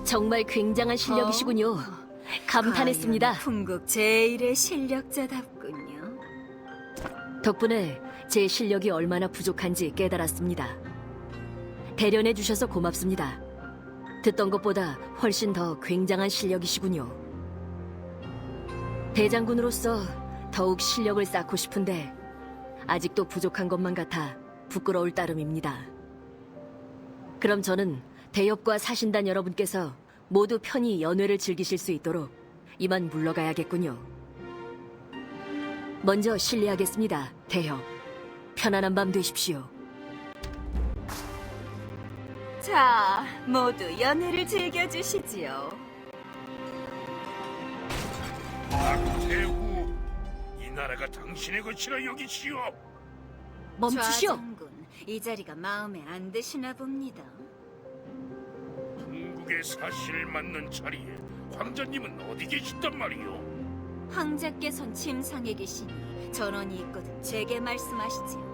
정말 굉장한 실력이시군요. 감탄했습니다. 과연 풍국 제1의 실력자답군요. 덕분에 제 실력이 얼마나 부족한지 깨달았습니다. 대련해 주셔서 고맙습니다. 듣던 것보다 훨씬 더 굉장한 실력이시군요. 대장군으로서 더욱 실력을 쌓고 싶은데 아직도 부족한 것만 같아 부끄러울 따름입니다. 그럼 저는 대협과 사신단 여러분께서 모두 편히 연회를 즐기실 수 있도록 이만 물러가야겠군요. 먼저 실례하겠습니다, 대협. 편안한 밤 되십시오. 자, 모두 연회를 즐겨주시지요. 박태후, 이 나라가 당신의 것이라 여기시오. 멈추시오. 좌장군, 이 자리가 마음에 안 드시나 봅니다. 궁극의 사실을 맞는 자리에 황자님은 어디 계시단 말이오? 황자께선 침상에 계시니 전원이 있거든 제게 말씀하시지요.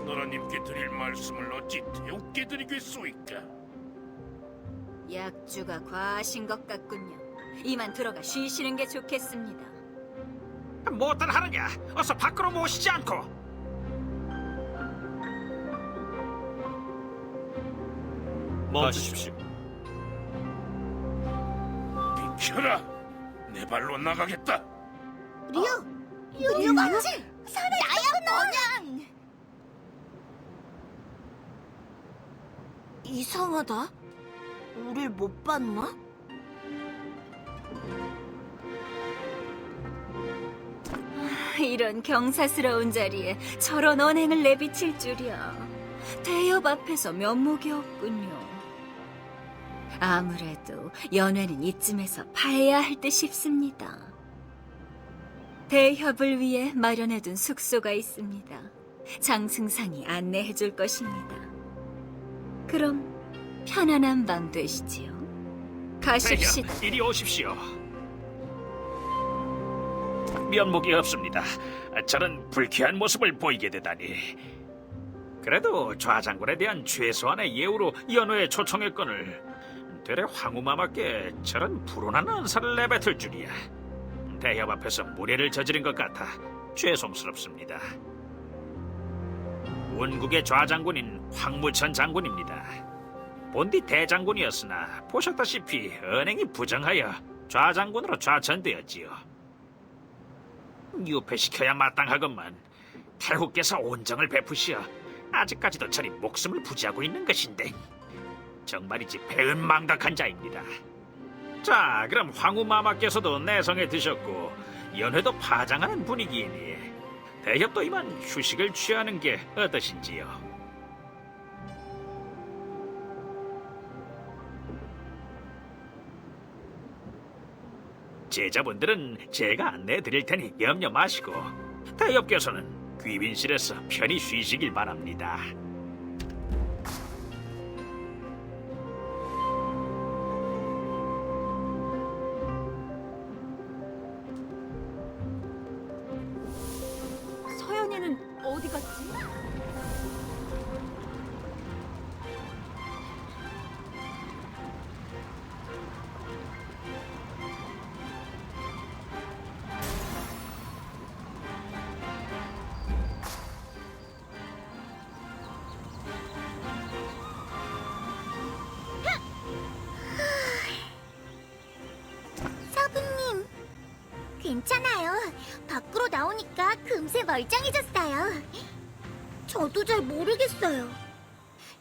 너라님께 드릴 말씀을 어찌 태우께 드리겠소이까? 약주가 과하신 것 같군요. 이만 들어가 쉬시는 게 좋겠습니다. 뭐들 하느냐? 어서 밖으로 모시지 않고. 멈추십시오. 비켜라. 내 발로 나가겠다. 리오 맞지? 나야 그냥. 이상하다. 우릴 못 봤나? 이런 경사스러운 자리에 저런 언행을 내비칠 줄이야. 대협 앞에서 면목이 없군요. 아무래도 연회는 이쯤에서 파해야 할 듯 싶습니다. 대협을 위해 마련해둔 숙소가 있습니다. 장승상이 안내해줄 것입니다. 그럼 편안한 밤 되시지요. 가십시오. 대협, 이리 오십시오. 면목이 없습니다. 저런 불쾌한 모습을 보이게 되다니. 그래도 좌장군에 대한 최소한의 예우로 연회에 초청했거늘 되레 황후마마께 저런 불온한 언사를 내뱉을 줄이야. 대협 앞에서 무례를 저지른 것 같아 죄송스럽습니다. 원국의 좌장군인 황무천 장군입니다. 본디 대장군이었으나 보셨다시피 언행이 부정하여 좌장군으로 좌천되었지요. 유폐시켜야 마땅하건만 태후께서 온정을 베푸시어 아직까지도 저리 목숨을 부지하고 있는 것인데 정말이지 배은망덕한 자입니다. 자, 그럼 황후마마께서도 내성에 드셨고 연회도 파장하는 분위기이니 대협도 이만 휴식을 취하는 게 어떠신지요? 제자분들은 제가 안내해 드릴 테니 염려 마시고 대협께서는 귀빈실에서 편히 쉬시길 바랍니다. 서연이는 어디 갔지? 사부님, 괜찮아요. 밖으로 나오니까 금세 멀쩡해졌어요. 저도 잘 모르겠어요.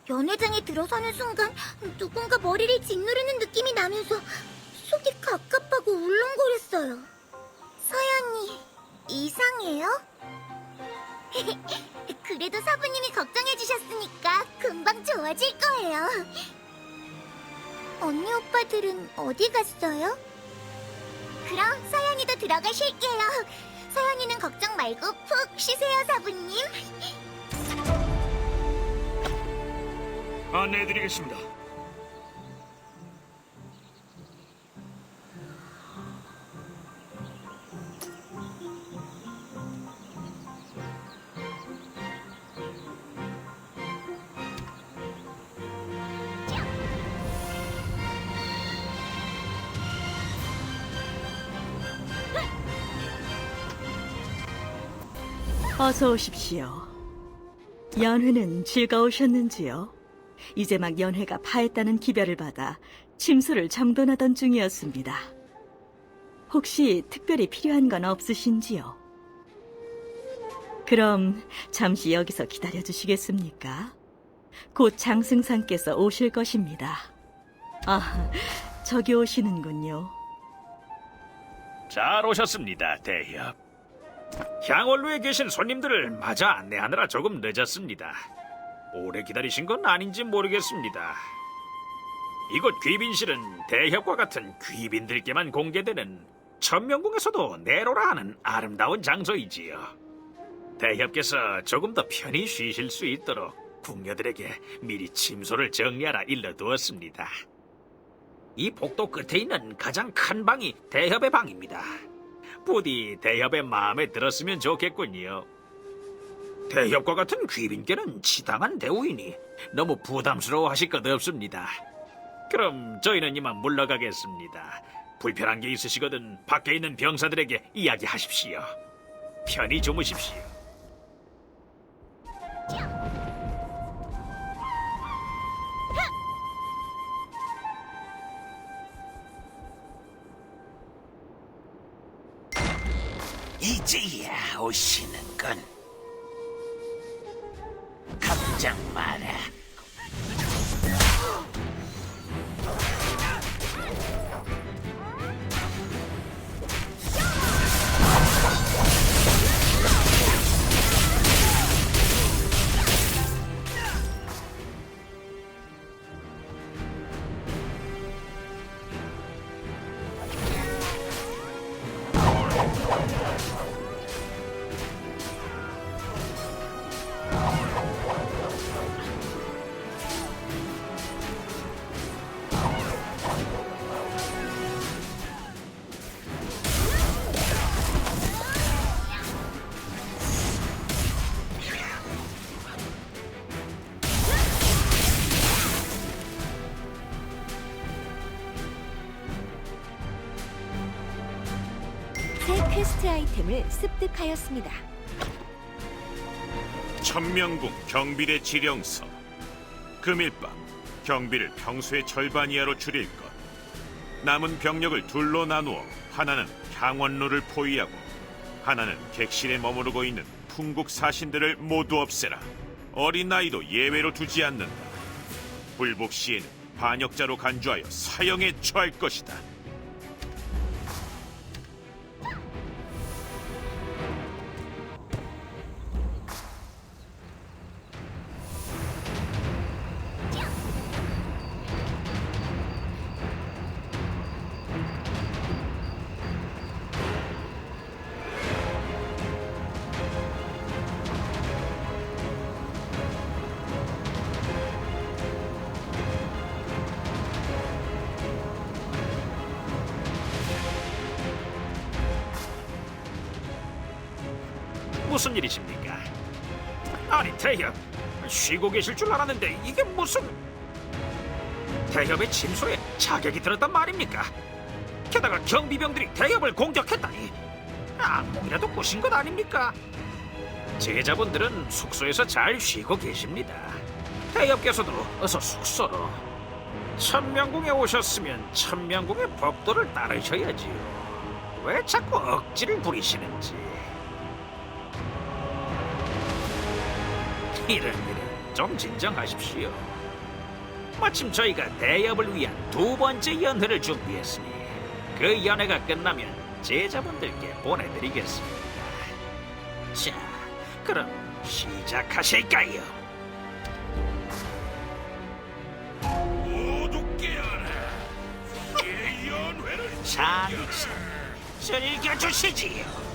연회장에 들어서는 순간 누군가 머리를 짓누르는 느낌이 나면서 속이 갑갑하고 울렁거렸어요. 서연이 이상해요? 그래도 사부님이 걱정해주셨으니까 금방 좋아질 거예요. 언니 오빠들은 어디 갔어요? 그럼 서연이도 들어가 쉴게요. 서연이는 걱정 말고 푹 쉬세요, 사부님. 안내해드리겠습니다. 어서 오십시오. 연회는 즐거우셨는지요? 이제 막 연회가 파했다는 기별을 받아 침소를 정돈하던 중이었습니다. 혹시 특별히 필요한 건 없으신지요? 그럼 잠시 여기서 기다려주시겠습니까? 곧 장승상께서 오실 것입니다. 아, 저기 오시는군요. 잘 오셨습니다, 대협. 향원루에 계신 손님들을 마저 안내하느라 조금 늦었습니다. 오래 기다리신 건 아닌지 모르겠습니다. 이곳 귀빈실은 대협과 같은 귀빈들께만 공개되는 천명궁에서도 내로라 하는 아름다운 장소이지요. 대협께서 조금 더 편히 쉬실 수 있도록 궁녀들에게 미리 침소를 정리하라 일러두었습니다. 이 복도 끝에 있는 가장 큰 방이 대협의 방입니다. 부디 대협의 마음에 들었으면 좋겠군요. 대협과 같은 귀빈께는 치당한 대우이니 너무 부담스러워하실 것 없습니다. 그럼 저희는 이만 물러가겠습니다. 불편한 게 있으시거든 밖에 있는 병사들에게 이야기하십시오. 편히 주무십시오. 이제야 오시는군. 걱정 마라. 새 퀘스트 아이템을 습득하였습니다. 천명궁 경비대 지령서. 금일밤 경비를 평소의 절반 이하로 줄일 것. 남은 병력을 둘로 나누어 하나는 향원루를 포위하고 하나는 객실에 머무르고 있는 풍국 사신들을 모두 없애라. 어린아이도 예외로 두지 않는다. 불복 시에는 반역자로 간주하여 사형에 처할 것이다. 무슨 일이십니까? 아니 대협, 쉬고 계실 줄 알았는데 이게 무슨... 대협의 침소에 자격이 들었단 말입니까? 게다가 경비병들이 대협을 공격했다니 악몽이라도 꾸신 것 아닙니까? 제자분들은 숙소에서 잘 쉬고 계십니다. 대협께서도 어서 숙소로. 천명궁에 오셨으면 천명궁의 법도를 따르셔야지요. 왜 자꾸 억지를 부리시는지. 이런 좀 진정하십시오. 마침 저희가 대협을 위한 두 번째 연회를 준비했으니 그 연회가 끝나면 제자분들께 보내드리겠습니다. 자, 그럼 시작하실까요? 모두 깨어라. 이 연회를 잠시 즐겨주시지요.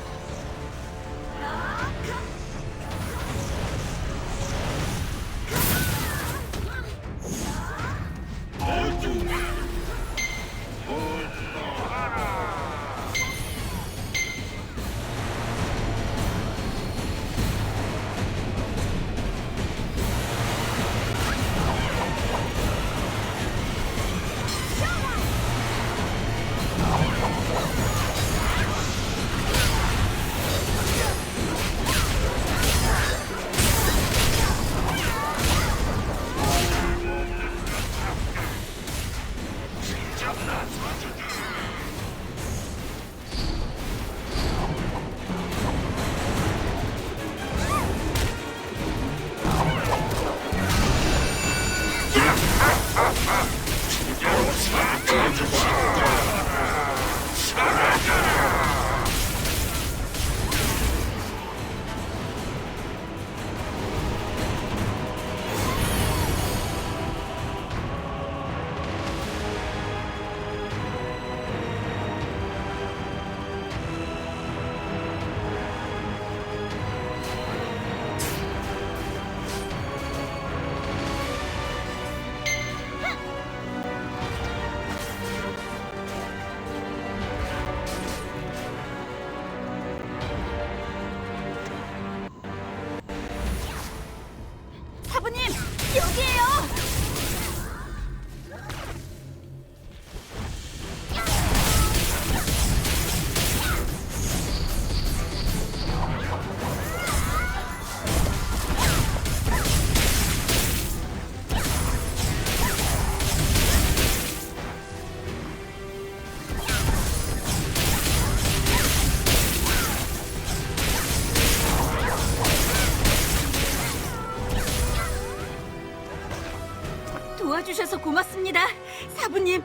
도와주셔서 고맙습니다. 사부님,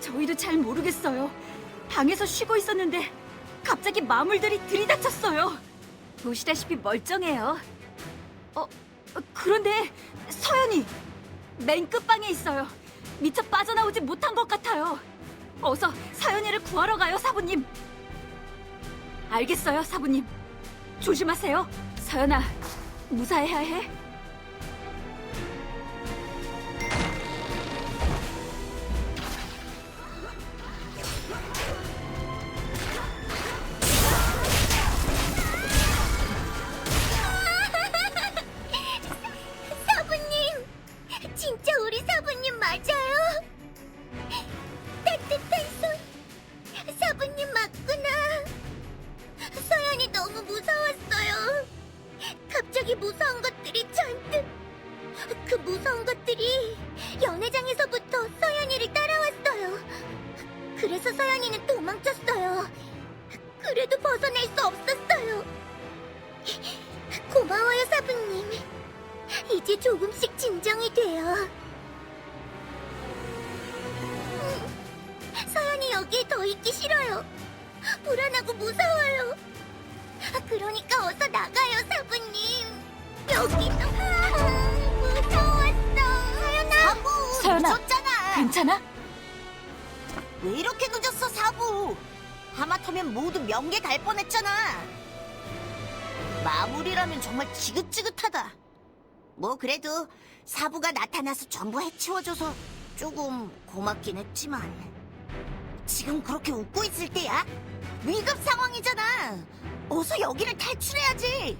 저희도 잘 모르겠어요. 방에서 쉬고 있었는데 갑자기 마물들이 들이닥쳤어요. 보시다시피 멀쩡해요. 그런데 서연이 맨 끝방에 있어요. 미처 빠져나오지 못한 것 같아요. 어서 서연이를 구하러 가요, 사부님. 알겠어요, 사부님. 조심하세요. 서연아, 무사해야 해. 사부님, 진짜 우리 사부님 맞아요? 따뜻한 손, 사부님 맞구나. 서연이 너무 무서웠어요. 갑자기 무서운 것들이 잔뜩. 그 무서운 것들이 연회장에서부터 서연이를 따라왔어요. 그래서 서연이는 도망쳤어요. 그래도 벗어날 수 없었어요. 고마워요, 사부님. 이제 조금씩 진정이 돼요. 서연이 여기에 더 있기 싫어요. 불안하고 무서워요. 그러니까 어서 나가요, 사부님. 여기도 무서웠어. 서연아. 사부, 서연아. 늦었잖아. 괜찮아? 왜 이렇게 늦었어, 사부? 하마터면 모두 명계 갈 뻔했잖아. 마무리라면 정말 지긋지긋하다. 뭐 그래도 사부가 나타나서 전부 해치워줘서 조금 고맙긴 했지만 지금 그렇게 웃고 있을 때야? 위급 상황이잖아. 어서 여기를 탈출해야지.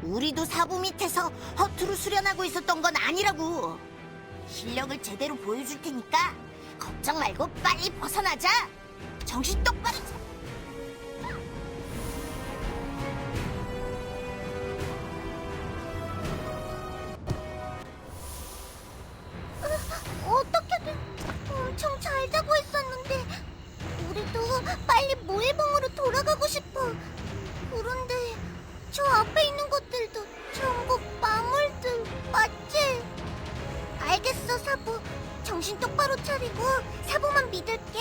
우리도 사부 밑에서 허투루 수련하고 있었던 건 아니라고. 실력을 제대로 보여줄 테니까 걱정 말고 빨리 벗어나자. 정신 똑바로 차려. 어떻게든 엄청 잘 자고 있었는데 우리도 빨리 모일봉으로 돌아가고 싶어. 그런데 저 앞에 있는 것들도 전부 마물들 맞지? 알겠어, 사부. 정신 똑바로 차리고 사부만 믿을게.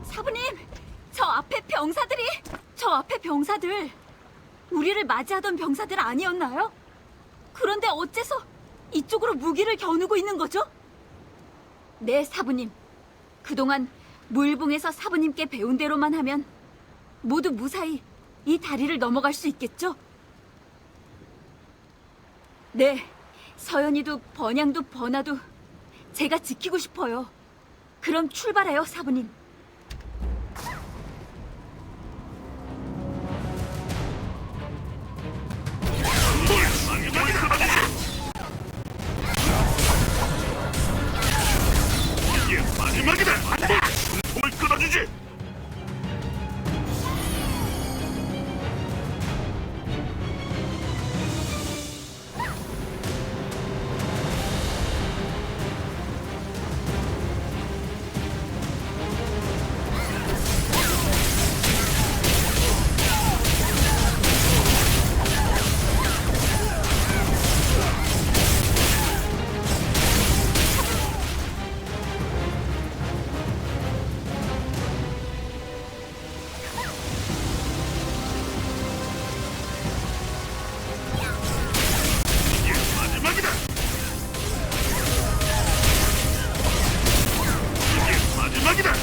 사부님, 저 앞에 병사들 우리를 맞이하던 병사들 아니었나요? 그런데 어째서 이쪽으로 무기를 겨누고 있는 거죠? 네, 사부님. 그동안 무일봉에서 사부님께 배운 대로만 하면 모두 무사히 이 다리를 넘어갈 수 있겠죠? 네, 서연이도 번양도 번화도 제가 지키고 싶어요. 그럼 출발해요, 사부님. 이게 마지막이다. 숨통을 끊어주지. 시작이다.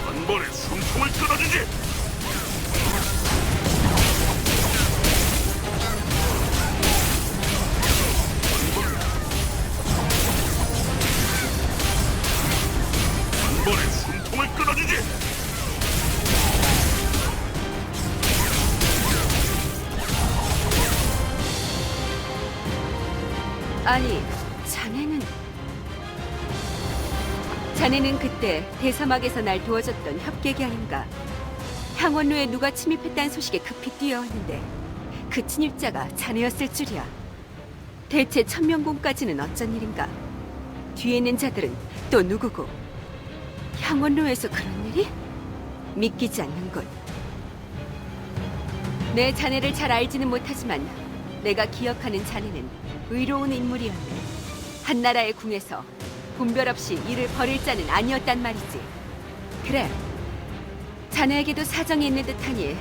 한 번에 숨통을 끊어주지. 한 번에 숨통을 끊어주지. 아니, 자네는 그때 대사막에서 날 도와줬던 협객이 아닌가? 향원로에 누가 침입했다는 소식에 급히 뛰어왔는데 그 침입자가 자네였을 줄이야. 대체 천명궁까지는 어쩐 일인가? 뒤에 있는 자들은 또 누구고? 향원로에서 그런 일이? 믿기지 않는군. 내 자네를 잘 알지는 못하지만 내가 기억하는 자네는 의로운 인물이었네. 한나라의 궁에서 분별 없이 일을 벌일 자는 아니었단 말이지. 그래, 자네에게도 사정이 있는 듯하니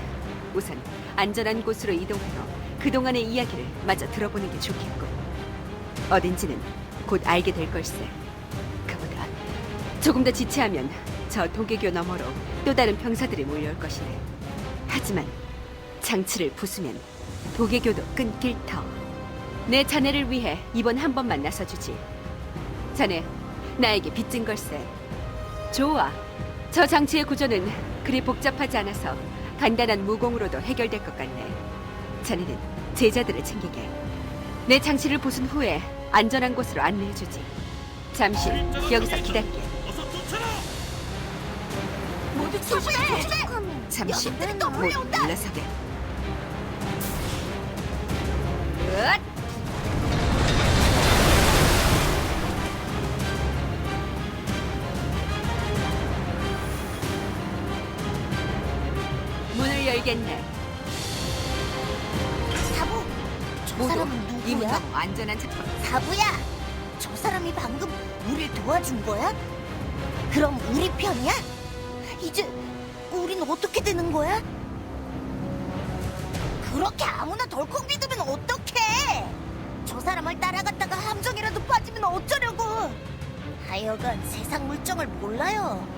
우선 안전한 곳으로 이동해서 그동안의 이야기를 마저 들어보는 게 좋겠고, 어딘지는 곧 알게 될 걸세. 그보다 조금 더 지체하면 저 도계교 너머로 또 다른 병사들이 몰려올 것이네. 하지만 장치를 부수면 도계교도 끊길 터. 내 자네를 위해 이번 한 번만 나서주지. 자네, 나에게 빚진 걸세. 좋아. 저 장치의 구조는 그리 복잡하지 않아서 간단한 무공으로도 해결될 것 같네. 자네는 제자들을 챙기게. 내 장치를 부순 후에 안전한 곳으로 안내해주지. 잠시 여기서 기다릴게. 모두 조심해! 잠시 녀석들이 또 모두 몰려온다! 물러서게. 으앗! 문을 열겠네. 사부, 저 모두 사람은 이 누구야? 문은 안전한 차. 사부야, 저 사람이 방금 우릴 도와준 거야? 그럼 우리 편이야? 이제 우린 어떻게 되는 거야? 그렇게 아무나 덜컥 믿으면 어떡해? 저 사람을 따라갔다가 함정이라도 빠지면 어쩌려고? 하여간 세상 물정을 몰라요.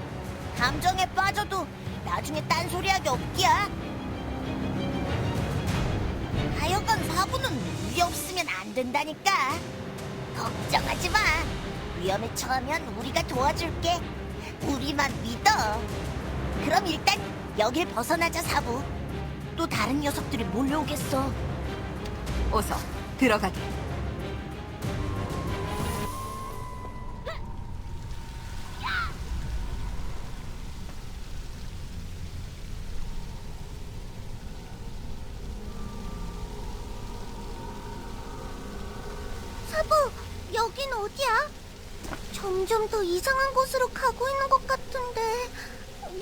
함정에 빠져도 나중에 딴소리하기 없기야. 하여간 사부는 위에 없으면 안 된다니까. 걱정하지 마. 위험에 처하면 우리가 도와줄게. 우리만 믿어. 그럼 일단 여길 벗어나자, 사부. 또 다른 녀석들이 몰려오겠어. 어서 들어가게. 사부, 여긴 어디야? 점점 더 이상한 곳으로 가고 있는 것 같은데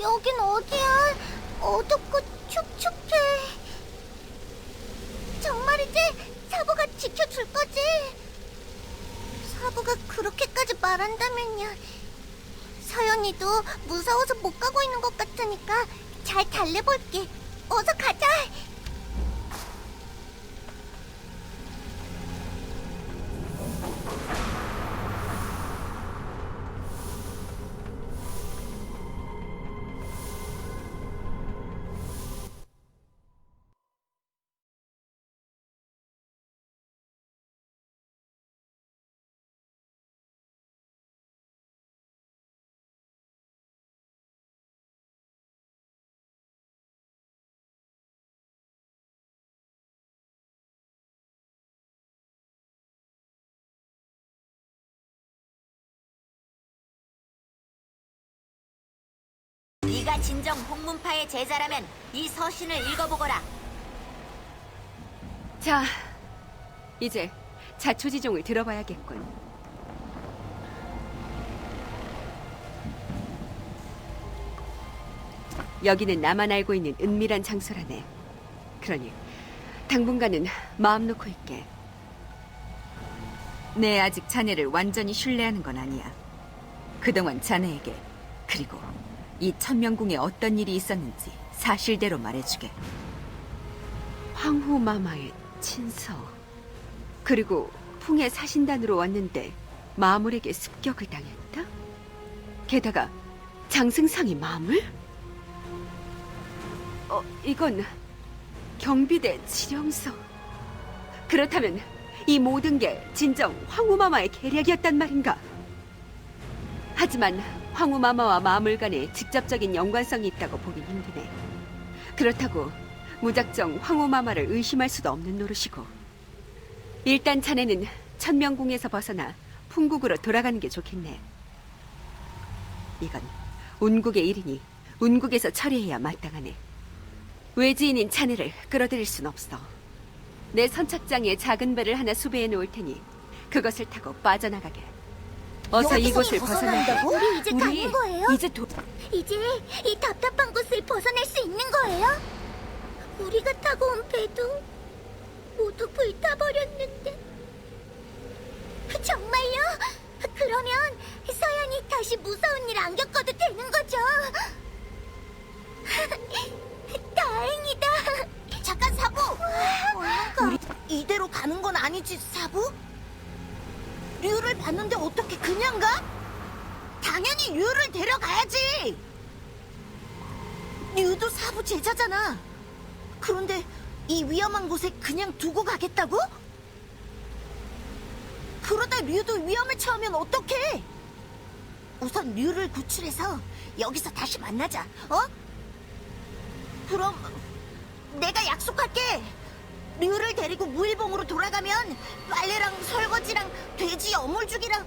여긴 어디야? 어둡고 축축해. 정말이지? 사부가 지켜줄 거지? 사부가 그렇게까지 말한다면야. 서연이도 무서워서 못 가고 있는 것 같으니까 잘 달래볼게. 어서 가자. 네가 진정 홍문파의 제자라면 이 서신을 읽어보거라. 자, 이제 자초지종을 들어봐야겠군. 여기는 나만 알고 있는 은밀한 장소라네. 그러니 당분간은 마음 놓고 있게. 내 아직 자네를 완전히 신뢰하는 건 아니야. 그동안 자네에게, 그리고 이 천명궁에 어떤 일이 있었는지 사실대로 말해주게. 황후마마의 친서. 그리고 풍의 사신단으로 왔는데 마물에게 습격을 당했다? 게다가 장승상이 마물? 이건 경비대 지령서. 그렇다면 이 모든 게 진정 황후마마의 계략이었단 말인가? 하지만 황후마마와 마물 간에 직접적인 연관성이 있다고 보긴 힘드네. 그렇다고 무작정 황후마마를 의심할 수도 없는 노릇이고. 일단 자네는 천명궁에서 벗어나 풍국으로 돌아가는 게 좋겠네. 이건 운국의 일이니 운국에서 처리해야 마땅하네. 외지인인 자네를 끌어들일 순 없어. 내 선착장에 작은 배를 하나 수배해 놓을 테니 그것을 타고 빠져나가게. 어서 이곳을 벗어난다고? 우리 이제 가는 거예요? 이제 이제 이 답답한 곳을 벗어날 수 있는 거예요? 우리가 타고 온 배도 모두 불타버렸는데. 정말요? 그러면 서연이 다시 무서운 일 안 겪어도 되는 거죠? 다행이다. 잠깐, 사부! 우리 이대로 가는 건 아니지, 사부? 류를 봤는데 어떻게 그냥 가? 당연히 류를 데려가야지. 류도 사부 제자잖아. 그런데 이 위험한 곳에 그냥 두고 가겠다고? 그러다 류도 위험에 처하면 어떡해? 우선 류를 구출해서 여기서 다시 만나자, 어? 그럼 내가 약속할게. 류를 데리고 무일봉으로 돌아가면 빨래랑 설거지랑 돼지 어물죽이랑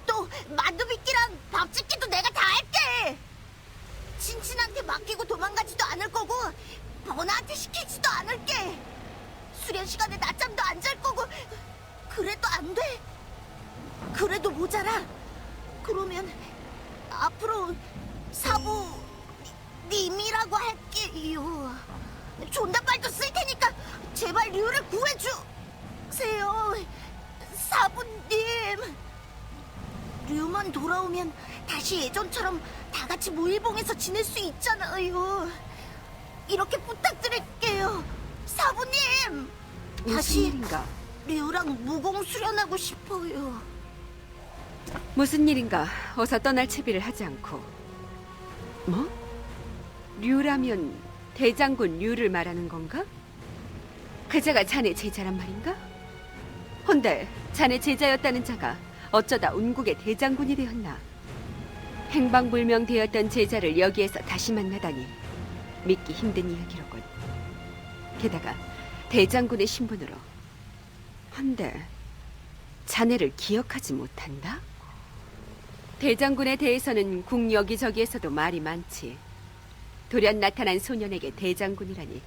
또 만두빚기랑 밥짓기도 내가 다 할게. 친친한테 맡기고 도망가지도 않을 거고 번화한테 시키지도 않을게. 수련 시간에 낮잠도 안 잘 거고. 그래도 안 돼? 그래도 모자라. 그러면 앞으로 사부 님이라고 할게요. 존댓말도 쓸 테니까 제발 류를 구해주세요. 사부님. 류만 돌아오면 다시 예전처럼 다 같이 무일봉에서 지낼 수 있잖아요. 이렇게 부탁드릴게요. 사부님. 무슨 다시 일인가? 류랑 무공 수련하고 싶어요. 무슨 일인가? 어서 떠날 채비를 하지 않고. 뭐? 류라면 대장군 류를 말하는 건가? 그자가 자네 제자란 말인가? 헌데 자네 제자였다는 자가 어쩌다 운국의 대장군이 되었나? 행방불명되었던 제자를 여기에서 다시 만나다니 믿기 힘든 이야기로군. 게다가 대장군의 신분으로. 헌데 자네를 기억하지 못한다? 대장군에 대해서는 궁 여기저기에서도 말이 많지. 돌연 나타난 소년에게 대장군이라니.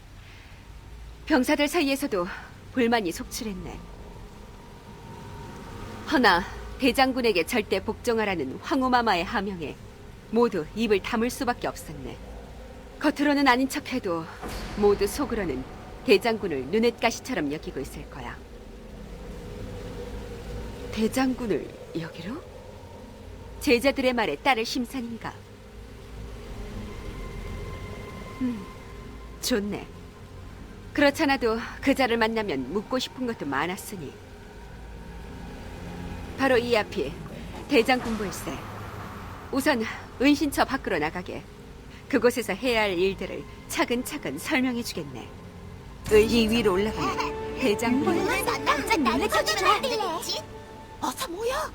병사들 사이에서도 불만이 속출했네. 허나 대장군에게 절대 복종하라는 황후마마의 하명에 모두 입을 다물 수밖에 없었네. 겉으로는 아닌 척해도 모두 속으로는 대장군을 눈엣가시처럼 여기고 있을 거야. 대장군을 여기로? 제자들의 말에 따를 심산인가? 좋네. 그렇잖아도 그자를 만나면 묻고 싶은 것도 많았으니. 바로 이 앞이 대장군부일세. 우선 은신처 밖으로 나가게. 그곳에서 해야 할 일들을 차근차근 설명해주겠네. 이 위로 올라가면 대장군. 오늘 남자 날려주지 않겠지? 어서 모여.